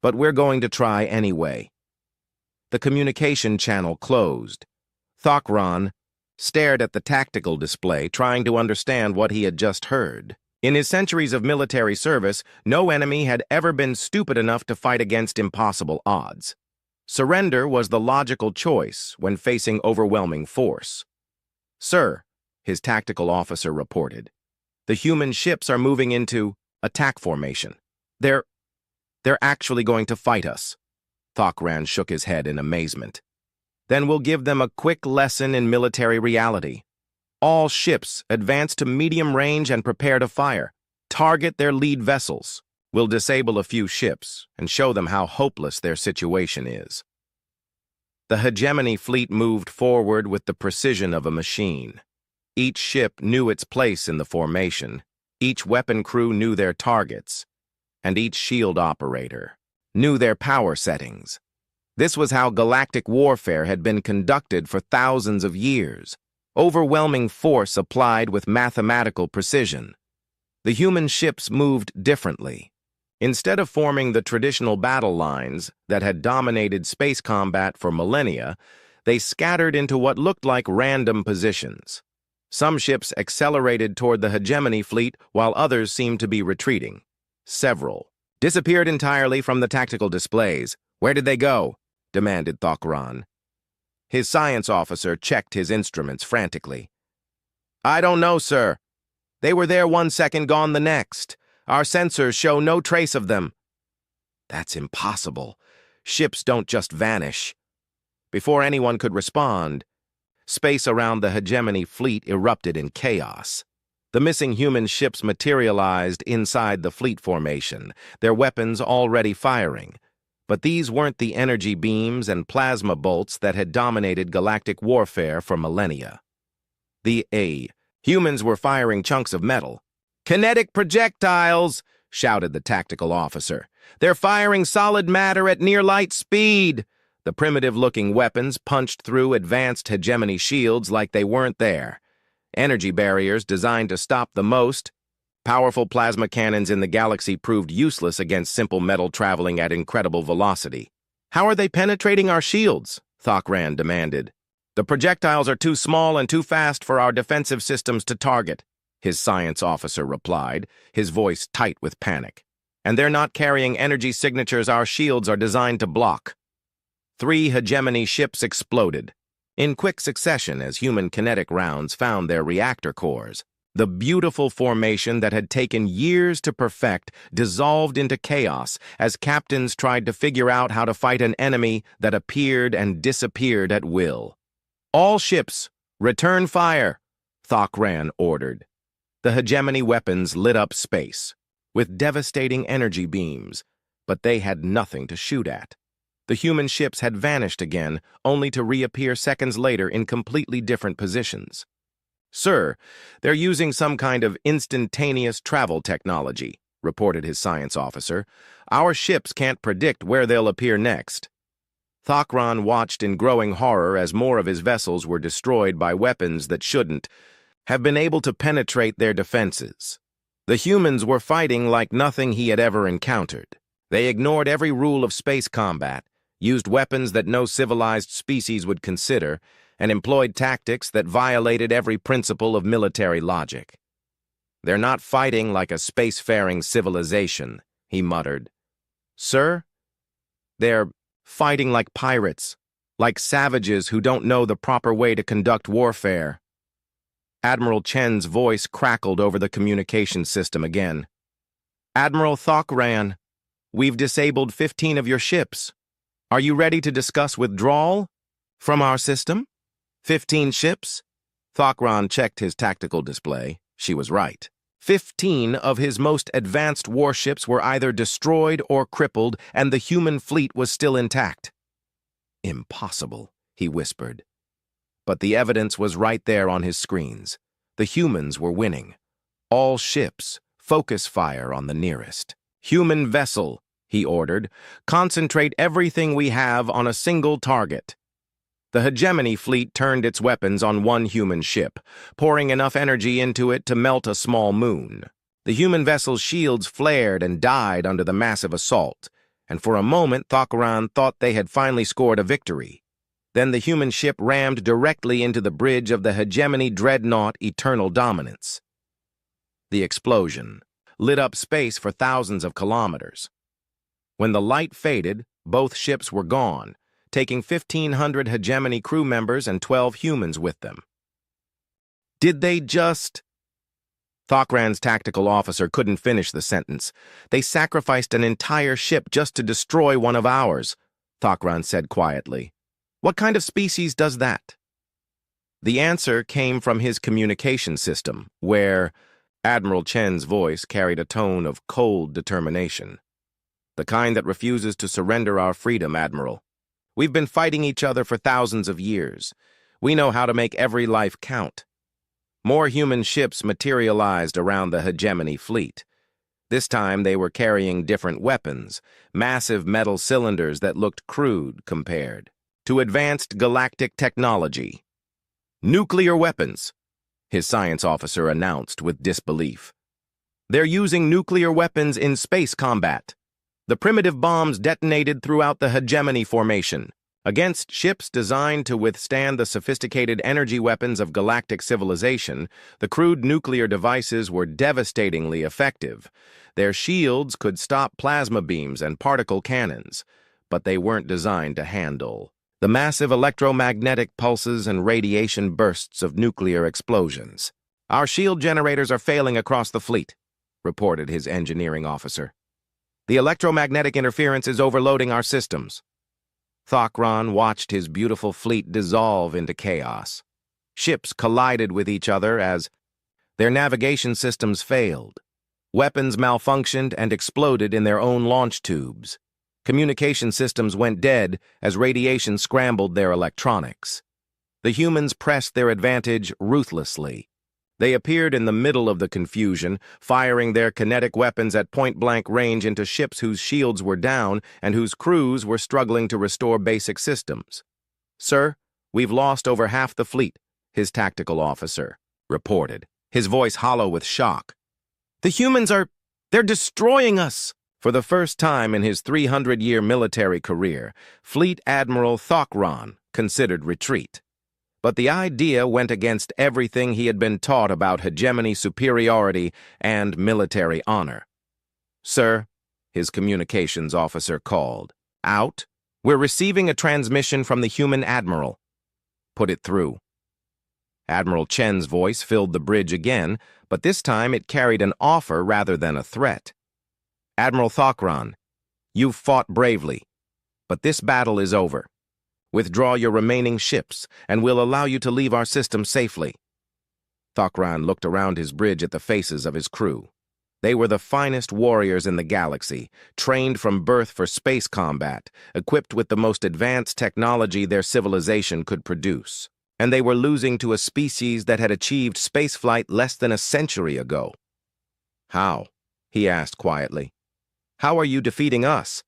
S1: "but we're going to try anyway." The communication channel closed. Thokran stared at the tactical display, trying to understand what he had just heard. In his centuries of military service, no enemy had ever been stupid enough to fight against impossible odds. Surrender was the logical choice when facing overwhelming force. "Sir," his tactical officer reported, "the human ships are moving into attack formation. They're actually going to fight us." Thokran shook his head in amazement. "Then we'll give them a quick lesson in military reality. All ships advance to medium range and prepare to fire. Target their lead vessels. We'll disable a few ships and show them how hopeless their situation is." The Hegemony fleet moved forward with the precision of a machine. Each ship knew its place in the formation, each weapon crew knew their targets, and each shield operator knew their power settings. This was how galactic warfare had been conducted for thousands of years. overwhelming force applied with mathematical precision. The human ships moved differently. Instead of forming the traditional battle lines that had dominated space combat for millennia, they scattered into what looked like random positions. Some ships accelerated toward the hegemony fleet while others seemed to be retreating. Several disappeared entirely from the tactical displays. "Where did they go?" demanded Thokran. His science officer checked his instruments frantically. "I don't know, sir. They were there 1 second, gone the next. Our sensors show no trace of them." "That's impossible. Ships don't just vanish." Before anyone could respond, space around the hegemony fleet erupted in chaos. The missing human ships materialized inside the fleet formation, their weapons already firing. But these weren't the energy beams and plasma bolts that had dominated galactic warfare for millennia. Humans were firing chunks of metal. "Kinetic projectiles!" shouted the tactical officer. "They're firing solid matter at near light speed!" The primitive-looking weapons punched through advanced hegemony shields like they weren't there. Energy barriers designed to stop the most powerful plasma cannons in the galaxy proved useless against simple metal traveling at incredible velocity. "How are they penetrating our shields?" Thokran demanded. "The projectiles are too small and too fast for our defensive systems to target," his science officer replied, his voice tight with panic. "And they're not carrying energy signatures our shields are designed to block." 3 hegemony ships exploded in quick succession as human kinetic rounds found their reactor cores. The beautiful formation that had taken years to perfect dissolved into chaos as captains tried to figure out how to fight an enemy that appeared and disappeared at will. "All ships, return fire," Thokran ordered. The hegemony weapons lit up space with devastating energy beams, but they had nothing to shoot at. The human ships had vanished again, only to reappear seconds later in completely different positions. "Sir, they're using some kind of instantaneous travel technology," reported his science officer. "Our ships can't predict where they'll appear next." Thokran watched in growing horror as more of his vessels were destroyed by weapons that shouldn't have been able to penetrate their defenses. The humans were fighting like nothing he had ever encountered. They ignored every rule of space combat, used weapons that no civilized species would consider, and employed tactics that violated every principle of military logic. "They're not fighting like a spacefaring civilization," he muttered. "Sir, they're fighting like pirates, like savages who don't know the proper way to conduct warfare." Admiral Chen's voice crackled over the communication system again. "Admiral Thokran, we've disabled 15 of your ships. Are you ready to discuss withdrawal from our system?" 15 ships? Thokran checked his tactical display. She was right. 15 of his most advanced warships were either destroyed or crippled, and the human fleet was still intact. "Impossible," he whispered. But the evidence was right there on his screens. The humans were winning. All ships, focus fire on the nearest. "Human vessel," he ordered, "concentrate everything we have on a single target." The hegemony fleet turned its weapons on one human ship, pouring enough energy into it to melt a small moon. The human vessel's shields flared and died under the massive assault, and for a moment Thokran thought they had finally scored a victory. Then the human ship rammed directly into the bridge of the hegemony dreadnought Eternal Dominance. The explosion lit up space for thousands of kilometers. When the light faded, both ships were gone, taking 1,500 hegemony crew members and 12 humans with them. "Did they just—" Thokran's tactical officer couldn't finish the sentence. "They sacrificed an entire ship just to destroy one of ours," Thokran said quietly. "What kind of species does that?" The answer came from his communication system, where Admiral Chen's voice carried a tone of cold determination. "The kind that refuses to surrender our freedom, Admiral. We've been fighting each other for thousands of years. We know how to make every life count." More human ships materialized around the hegemony fleet. This time they were carrying different weapons, massive metal cylinders that looked crude compared to advanced galactic technology. Nuclear weapons, his science officer announced with disbelief. They're using nuclear weapons in space combat. The primitive bombs detonated throughout the hegemony formation, against ships designed to withstand the sophisticated energy weapons of galactic civilization. The crude nuclear devices were devastatingly effective. Their shields could stop plasma beams and particle cannons, but they weren't designed to handle the massive electromagnetic pulses and radiation bursts of nuclear explosions. Our shield generators are failing across the fleet, reported his engineering officer. The electromagnetic interference is overloading our systems. Thokron watched his beautiful fleet dissolve into chaos. Ships collided with each other as their navigation systems failed. Weapons malfunctioned and exploded in their own launch tubes. Communication systems went dead as radiation scrambled their electronics. The humans pressed their advantage ruthlessly. They appeared in the middle of the confusion, firing their kinetic weapons at point-blank range into ships whose shields were down and whose crews were struggling to restore basic systems. "Sir, we've lost over half the fleet," his tactical officer reported, his voice hollow with shock. "The humans they're destroying us!" For the first time in his 300-year military career, Fleet Admiral Thokron considered retreat. But the idea went against everything he had been taught about hegemony, superiority, and military honor. "Sir," his communications officer called. "Out? We're receiving a transmission from the human admiral." "Put it through." Admiral Chen's voice filled the bridge again, but this time it carried an offer rather than a threat. "Admiral Thokron, you've fought bravely, but this battle is over. Withdraw your remaining ships, and we'll allow you to leave our system safely." Thokron looked around his bridge at the faces of his crew. They were the finest warriors in the galaxy, trained from birth for space combat, equipped with the most advanced technology their civilization could produce. And they were losing to a species that had achieved spaceflight less than a century ago. "How?" he asked quietly. "How are you defeating us?"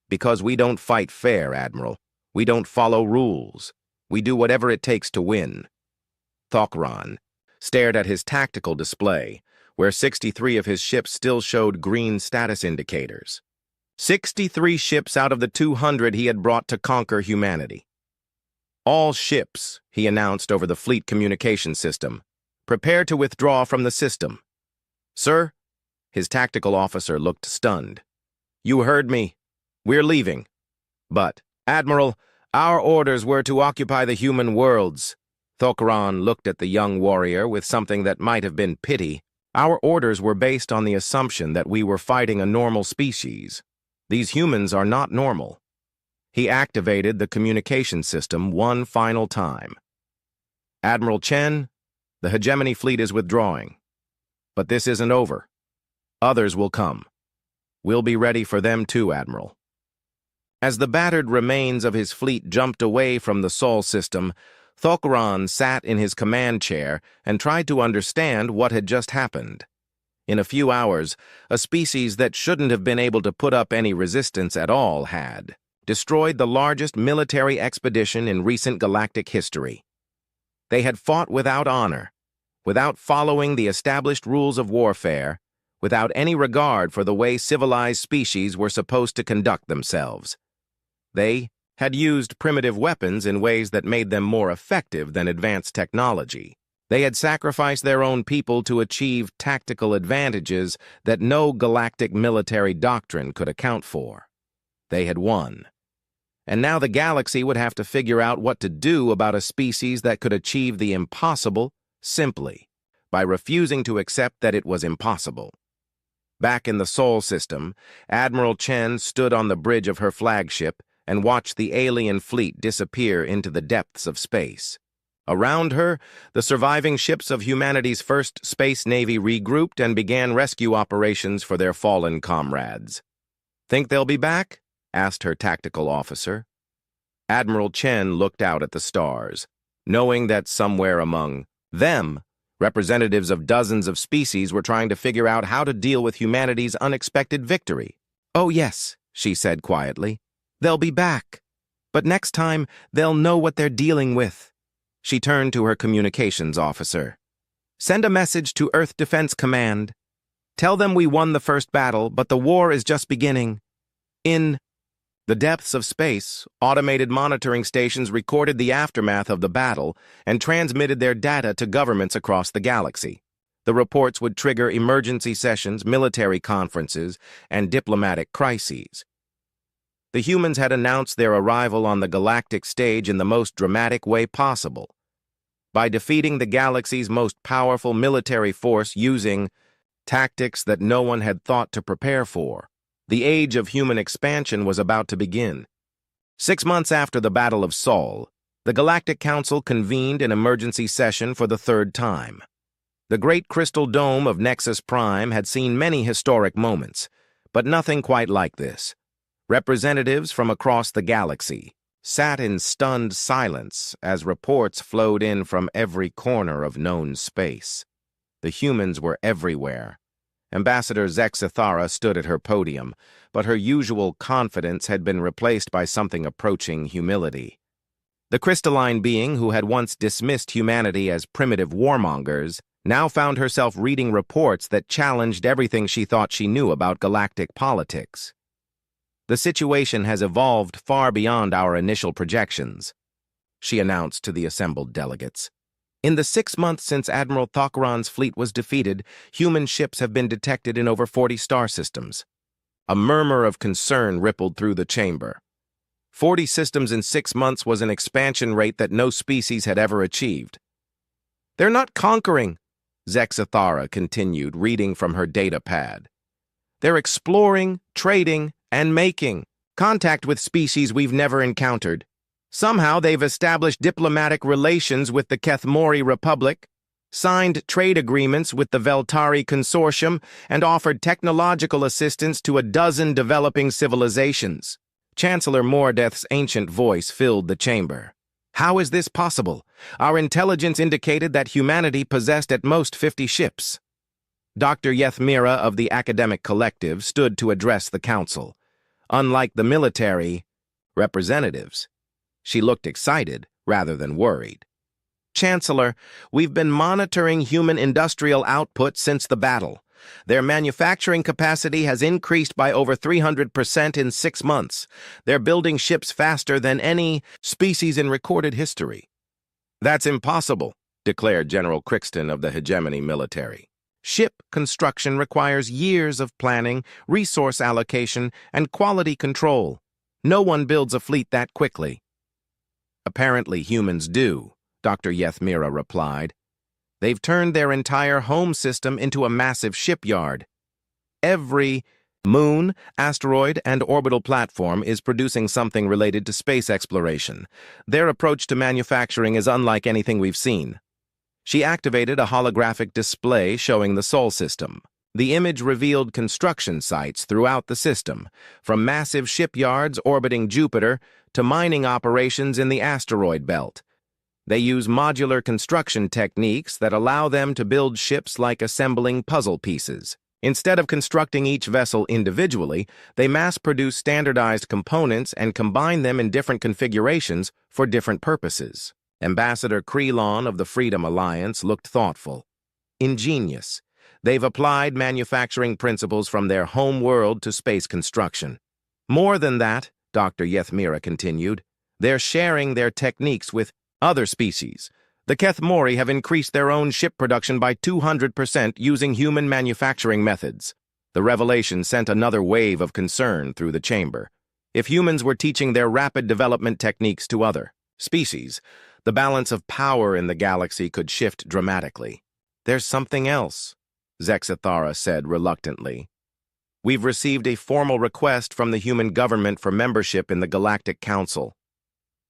S1: "Because we don't fight fair, Admiral. We don't follow rules. We do whatever it takes to win." Thokron stared at his tactical display, where 63 of his ships still showed green status indicators. 63 ships out of the 200 he had brought to conquer humanity. "All ships," he announced over the fleet communication system, "prepare to withdraw from the system." "Sir?" His tactical officer looked stunned. "You heard me. We're leaving." "But, Admiral, our orders were to occupy the human worlds." Thokron looked at the young warrior with something that might have been pity. "Our orders were based on the assumption that we were fighting a normal species. These humans are not normal." He activated the communication system one final time. "Admiral Chen, the hegemony fleet is withdrawing. But this isn't over. Others will come. We'll be ready for them too, Admiral." As the battered remains of his fleet jumped away from the Sol system, Thokron sat in his command chair and tried to understand what had just happened. In a few hours, a species that shouldn't have been able to put up any resistance at all had destroyed the largest military expedition in recent galactic history. They had fought without honor, without following the established rules of warfare, without any regard for the way civilized species were supposed to conduct themselves. They had used primitive weapons in ways that made them more effective than advanced technology. They had sacrificed their own people to achieve tactical advantages that no galactic military doctrine could account for. They had won. And now the galaxy would have to figure out what to do about a species that could achieve the impossible simply by refusing to accept that it was impossible. Back in the Sol system, Admiral Chen stood on the bridge of her flagship and watched the alien fleet disappear into the depths of space. Around her, the surviving ships of humanity's first space navy regrouped and began rescue operations for their fallen comrades. "Think they'll be back?" asked her tactical officer. Admiral Chen looked out at the stars, knowing that somewhere among them, representatives of dozens of species were trying to figure out how to deal with humanity's unexpected victory. "Oh yes," she said quietly. "They'll be back. But next time, they'll know what they're dealing with." She turned to her communications officer. "Send a message to Earth Defense Command. Tell them we won the first battle, but the war is just beginning." In the depths of space, automated monitoring stations recorded the aftermath of the battle and transmitted their data to governments across the galaxy. The reports would trigger emergency sessions, military conferences, and diplomatic crises. The humans had announced their arrival on the galactic stage in the most dramatic way possible, by defeating the galaxy's most powerful military force using tactics that no one had thought to prepare for. The age of human expansion was about to begin. 6 months after the Battle of Sol, the Galactic Council convened an emergency session for the third time. The great crystal dome of Nexus Prime had seen many historic moments, but nothing quite like this. Representatives from across the galaxy sat in stunned silence as reports flowed in from every corner of known space. The humans were everywhere. Ambassador Zexithara stood at her podium, but her usual confidence had been replaced by something approaching humility. The crystalline being who had once dismissed humanity as primitive warmongers now found herself reading reports that challenged everything she thought she knew about galactic politics. "The situation has evolved far beyond our initial projections," she announced to the assembled delegates. "In the 6 months since Admiral Thokran's fleet was defeated, human ships have been detected in over 40 star systems." A murmur of concern rippled through the chamber. 40 systems in 6 months was an expansion rate that no species had ever achieved. "They're not conquering," Zexithara continued, reading from her data pad. "They're exploring, trading, and making contact with species we've never encountered. Somehow they've established diplomatic relations with the Kethmori Republic, signed trade agreements with the Veltari Consortium, and offered technological assistance to a dozen developing civilizations." Chancellor Mordeth's ancient voice filled the chamber. "How is this possible? Our intelligence indicated that humanity possessed at most 50 ships." Dr. Yethmira of the Academic Collective stood to address the council. Unlike the military representatives, she looked excited rather than worried. "Chancellor, we've been monitoring human industrial output since the battle. Their manufacturing capacity has increased by over 300% in 6 months. They're building ships faster than any species in recorded history." "That's impossible," declared General Crixton of the Hegemony military. "Ship construction requires years of planning, resource allocation, and quality control. No one builds a fleet that quickly." "Apparently humans do," Dr. Yethmira replied. "They've turned their entire home system into a massive shipyard. Every moon, asteroid, and orbital platform is producing something related to space exploration. Their approach to manufacturing is unlike anything we've seen." She activated a holographic display showing the Sol system. The image revealed construction sites throughout the system, from massive shipyards orbiting Jupiter to mining operations in the asteroid belt. They use modular construction techniques that allow them to build ships like assembling puzzle pieces. Instead of constructing each vessel individually, they mass-produce standardized components and combine them in different configurations for different purposes. Ambassador Krelon of the Freedom Alliance looked thoughtful. "Ingenious. They've applied manufacturing principles from their home world to space construction. More than that," Dr. Yethmira continued, "they're sharing their techniques with other species. The Kethmori have increased their own ship production by 200% using human manufacturing methods." The revelation sent another wave of concern through the chamber. If humans were teaching their rapid development techniques to other species, the balance of power in the galaxy could shift dramatically. "There's something else," Zexithara said reluctantly. "We've received a formal request from the human government for membership in the Galactic Council."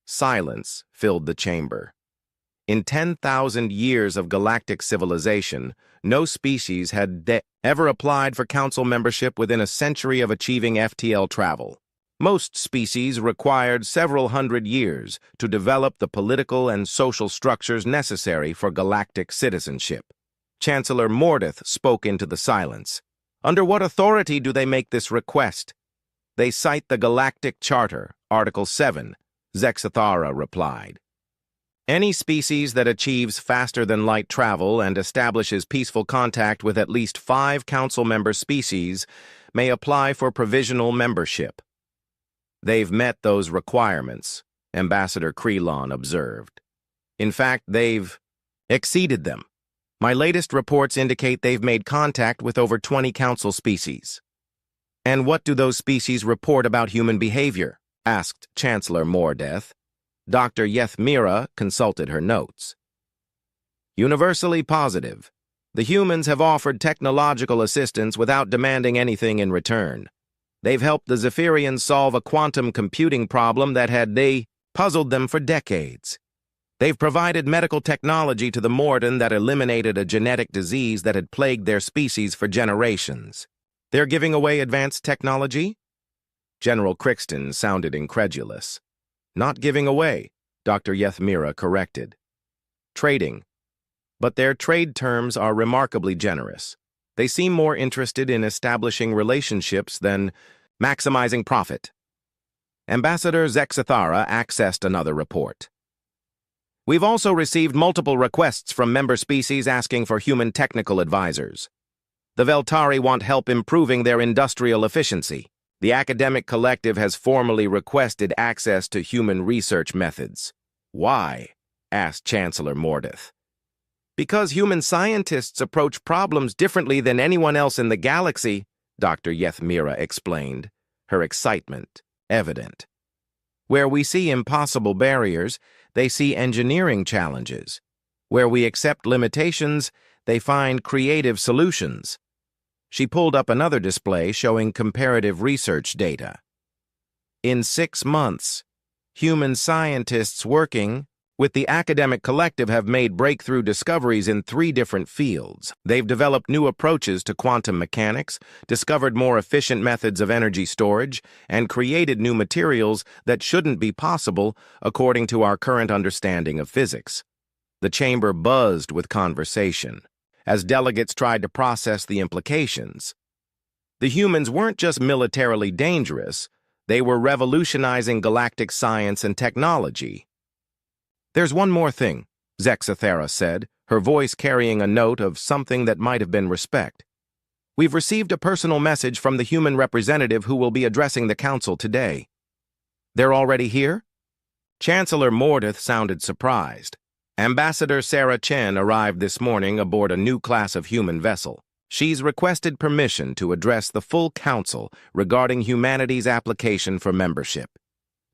S1: Silence filled the chamber. In 10,000 years of galactic civilization, no species had ever applied for council membership within a century of achieving FTL travel. Most species required several hundred years to develop the political and social structures necessary for galactic citizenship. Chancellor Mordeth spoke into the silence. "Under what authority do they make this request?" "They cite the Galactic Charter, Article 7, Zexithara replied. Any species that achieves faster-than-light travel and establishes peaceful contact with at least 5 council member species may apply for provisional membership. They've met those requirements, Ambassador Krelon observed. In fact, they've exceeded them. My latest reports indicate they've made contact with over 20 council species. And what do those species report about human behavior? Asked Chancellor Mordeth. Dr. Yethmira consulted her notes. Universally positive. The humans have offered technological assistance without demanding anything in return. They've helped the Zephyrians solve a quantum computing problem that had puzzled them for decades. They've provided medical technology to the Morton that eliminated a genetic disease that had plagued their species for generations. They're giving away advanced technology? General Crixton sounded incredulous. Not giving away, Dr. Yethmira corrected. Trading. But their trade terms are remarkably generous. They seem more interested in establishing relationships than maximizing profit. Ambassador Zexathara accessed another report. We've also received multiple requests from member species asking for human technical advisors. The Veltari want help improving their industrial efficiency. The academic collective has formally requested access to human research methods. Why? Asked Chancellor Mordeth. Because human scientists approach problems differently than anyone else in the galaxy, Dr. Yethmira explained, her excitement evident. Where we see impossible barriers, they see engineering challenges. Where we accept limitations, they find creative solutions. She pulled up another display showing comparative research data. In 6 months, human scientists working with the academic collective have made breakthrough discoveries in 3 different fields. They've developed new approaches to quantum mechanics, discovered more efficient methods of energy storage, and created new materials that shouldn't be possible according to our current understanding of physics. The chamber buzzed with conversation as delegates tried to process the implications. The humans weren't just militarily dangerous, they were revolutionizing galactic science and technology. There's one more thing, Zexathara said, her voice carrying a note of something that might have been respect. We've received a personal message from the human representative who will be addressing the council today. They're already here? Chancellor Mordeth sounded surprised. Ambassador Sarah Chen arrived this morning aboard a new class of human vessel. She's requested permission to address the full council regarding humanity's application for membership.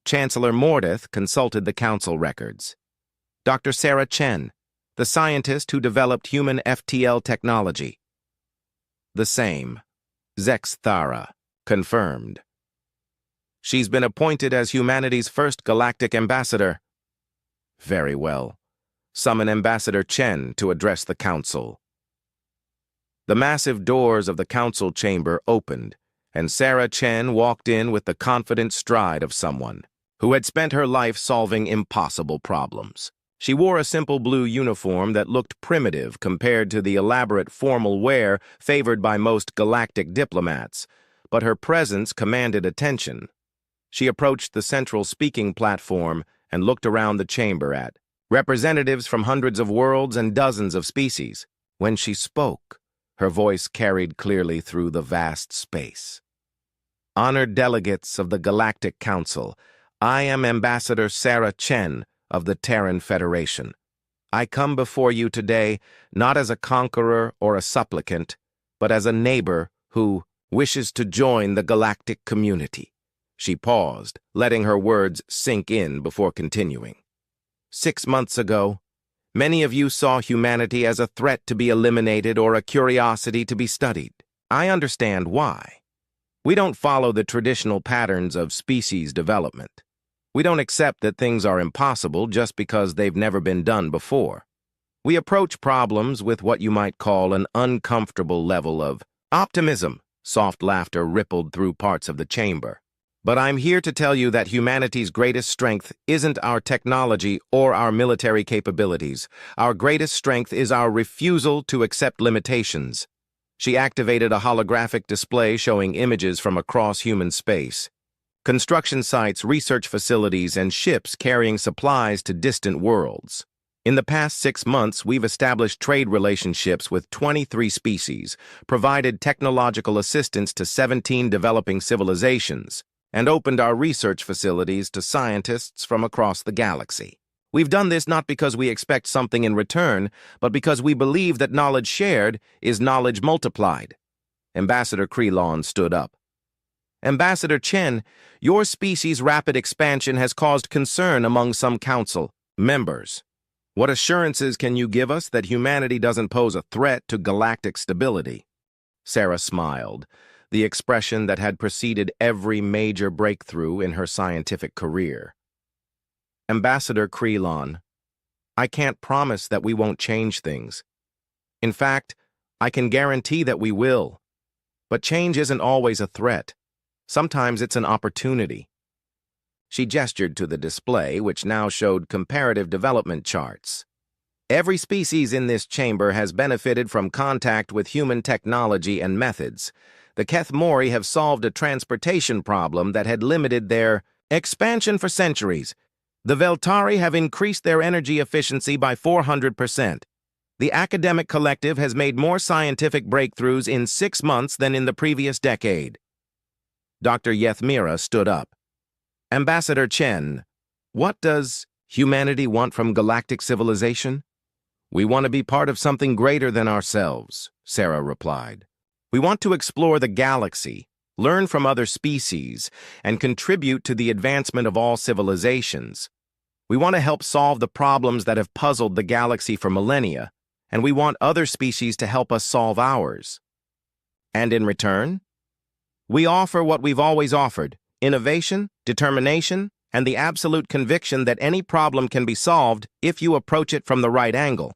S1: Chancellor Mordeth consulted the council records. Dr. Sarah Chen, the scientist who developed human FTL technology. The same. Zexathara confirmed. She's been appointed as humanity's first galactic ambassador. Very well. Summon Ambassador Chen to address the council. The massive doors of the council chamber opened, and Sarah Chen walked in with the confident stride of someone who had spent her life solving impossible problems. She wore a simple blue uniform that looked primitive compared to the elaborate formal wear favored by most galactic diplomats, but her presence commanded attention. She approached the central speaking platform and looked around the chamber at representatives from hundreds of worlds and dozens of species. When she spoke, her voice carried clearly through the vast space. Honored delegates of the Galactic Council, I am Ambassador Sarah Chen of the Terran Federation. I come before you today not as a conqueror or a supplicant, but as a neighbor who wishes to join the galactic community. She paused, letting her words sink in before continuing. 6 months ago, many of you saw humanity as a threat to be eliminated or a curiosity to be studied. I understand why. We don't follow the traditional patterns of species development. We don't accept that things are impossible just because they've never been done before. We approach problems with what you might call an uncomfortable level of optimism. Soft laughter rippled through parts of the chamber. But I'm here to tell you that humanity's greatest strength isn't our technology or our military capabilities. Our greatest strength is our refusal to accept limitations. She activated a holographic display showing images from across human space. construction sites, research facilities, and ships carrying supplies to distant worlds. In the past 6 months, we've established trade relationships with 23 species, provided technological assistance to 17 developing civilizations, and opened our research facilities to scientists from across the galaxy. We've done this not because we expect something in return, but because we believe that knowledge shared is knowledge multiplied. Ambassador Krelon stood up. Ambassador Chen, your species' rapid expansion has caused concern among some council members. What assurances can you give us that humanity doesn't pose a threat to galactic stability? Sarah smiled, the expression that had preceded every major breakthrough in her scientific career. Ambassador Krelon, I can't promise that we won't change things. In fact, I can guarantee that we will. But change isn't always a threat. Sometimes it's an opportunity. She gestured to the display, which now showed comparative development charts. Every species in this chamber has benefited from contact with human technology and methods. The Keth Mori have solved a transportation problem that had limited their expansion for centuries. The Veltari have increased their energy efficiency by 400%. The academic collective has made more scientific breakthroughs in 6 months than in the previous decade. Dr. Yethmira stood up. Ambassador Chen, what does humanity want from galactic civilization? We want to be part of something greater than ourselves, Sarah replied. We want to explore the galaxy, learn from other species, and contribute to the advancement of all civilizations. We want to help solve the problems that have puzzled the galaxy for millennia, and we want other species to help us solve ours. And in return, we offer what we've always offered: innovation, determination, and the absolute conviction that any problem can be solved if you approach it from the right angle.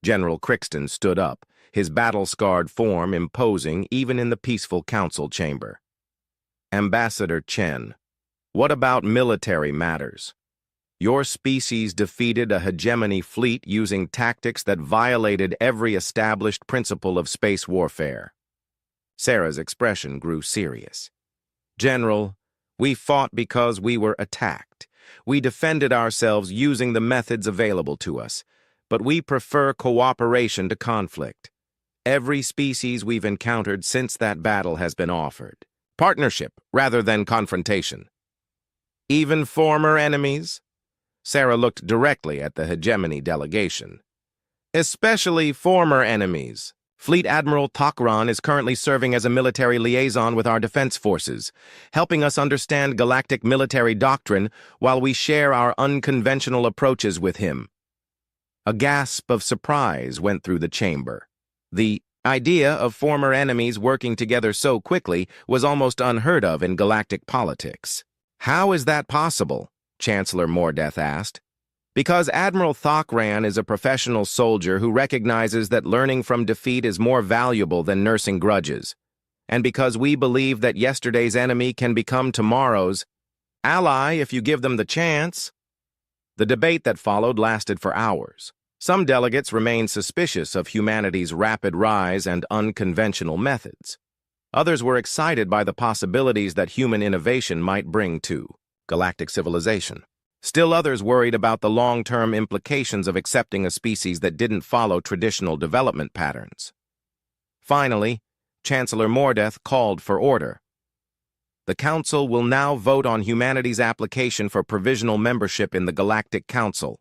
S1: General Crixton stood up, his battle-scarred form imposing even in the peaceful council chamber. Ambassador Chen, what about military matters? Your species defeated a hegemony fleet using tactics that violated every established principle of space warfare. Sarah's expression grew serious. General, we fought because we were attacked. We defended ourselves using the methods available to us, but we prefer cooperation to conflict. Every species we've encountered since that battle has been offered partnership rather than confrontation. Even former enemies? Sarah looked directly at the hegemony delegation. Especially former enemies. Fleet Admiral Thakran is currently serving as a military liaison with our defense forces, helping us understand galactic military doctrine while we share our unconventional approaches with him. A gasp of surprise went through the chamber. The idea of former enemies working together so quickly was almost unheard of in galactic politics. How is that possible? Chancellor Mordeth asked. Because Admiral Thakran is a professional soldier who recognizes that learning from defeat is more valuable than nursing grudges, and because we believe that yesterday's enemy can become tomorrow's ally if you give them the chance. The debate that followed lasted for hours. Some delegates remained suspicious of humanity's rapid rise and unconventional methods. Others were excited by the possibilities that human innovation might bring to galactic civilization. Still others worried about the long-term implications of accepting a species that didn't follow traditional development patterns. Finally, Chancellor Mordeth called for order. The Council will now vote on humanity's application for provisional membership in the Galactic Council.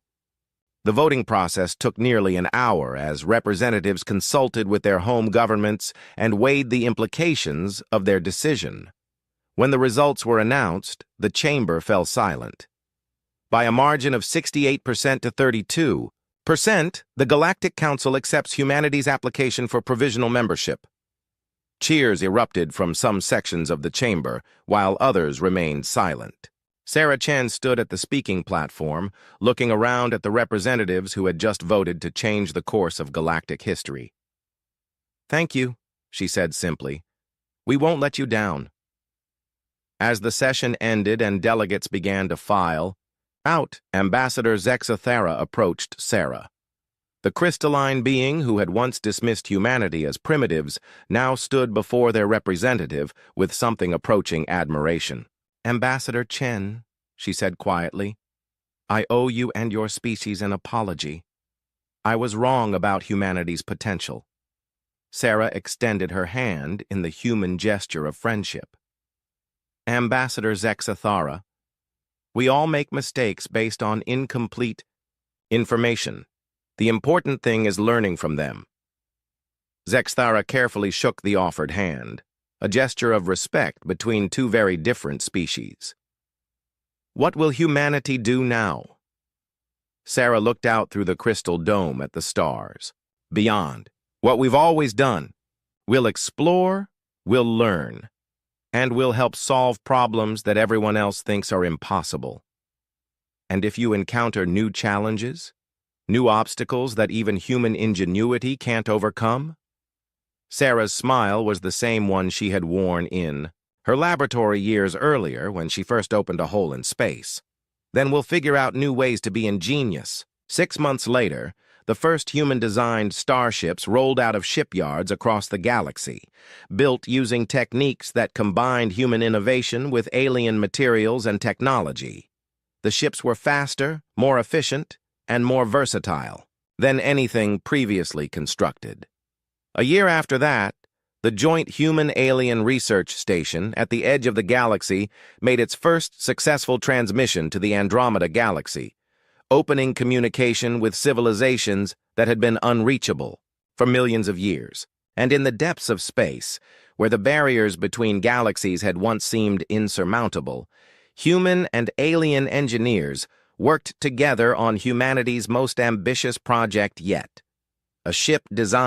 S1: The voting process took nearly an hour as representatives consulted with their home governments and weighed the implications of their decision. When the results were announced, the chamber fell silent. By a margin of 68% to 32%, the Galactic Council accepts humanity's application for provisional membership. Cheers erupted from some sections of the chamber, while others remained silent. Sarah Chen stood at the speaking platform, looking around at the representatives who had just voted to change the course of galactic history. "Thank you," she said simply. "We won't let you down." As the session ended and delegates began to file out, Ambassador Zexathera approached Sarah. The crystalline being who had once dismissed humanity as primitives now stood before their representative with something approaching admiration. Ambassador Chen, she said quietly, I owe you and your species an apology. I was wrong about humanity's potential. Sarah extended her hand in the human gesture of friendship. Ambassador Zexathara, we all make mistakes based on incomplete information. The important thing is learning from them. Zexathara carefully shook the offered hand, a gesture of respect between two very different species. What will humanity do now? Sarah looked out through the crystal dome at the stars. Beyond, what we've always done. We'll explore, we'll learn, and we'll help solve problems that everyone else thinks are impossible. And if you encounter new challenges, new obstacles that even human ingenuity can't overcome? Sarah's smile was the same one she had worn in her laboratory years earlier when she first opened a hole in space. Then we'll figure out new ways to be ingenious. 6 months later, the first human-designed starships rolled out of shipyards across the galaxy, built using techniques that combined human innovation with alien materials and technology. The ships were faster, more efficient, and more versatile than anything previously constructed. A year after that, the Joint Human-Alien Research Station at the edge of the galaxy made its first successful transmission to the Andromeda Galaxy, opening communication with civilizations that had been unreachable for millions of years. And in the depths of space, where the barriers between galaxies had once seemed insurmountable, human and alien engineers worked together on humanity's most ambitious project yet, a ship designed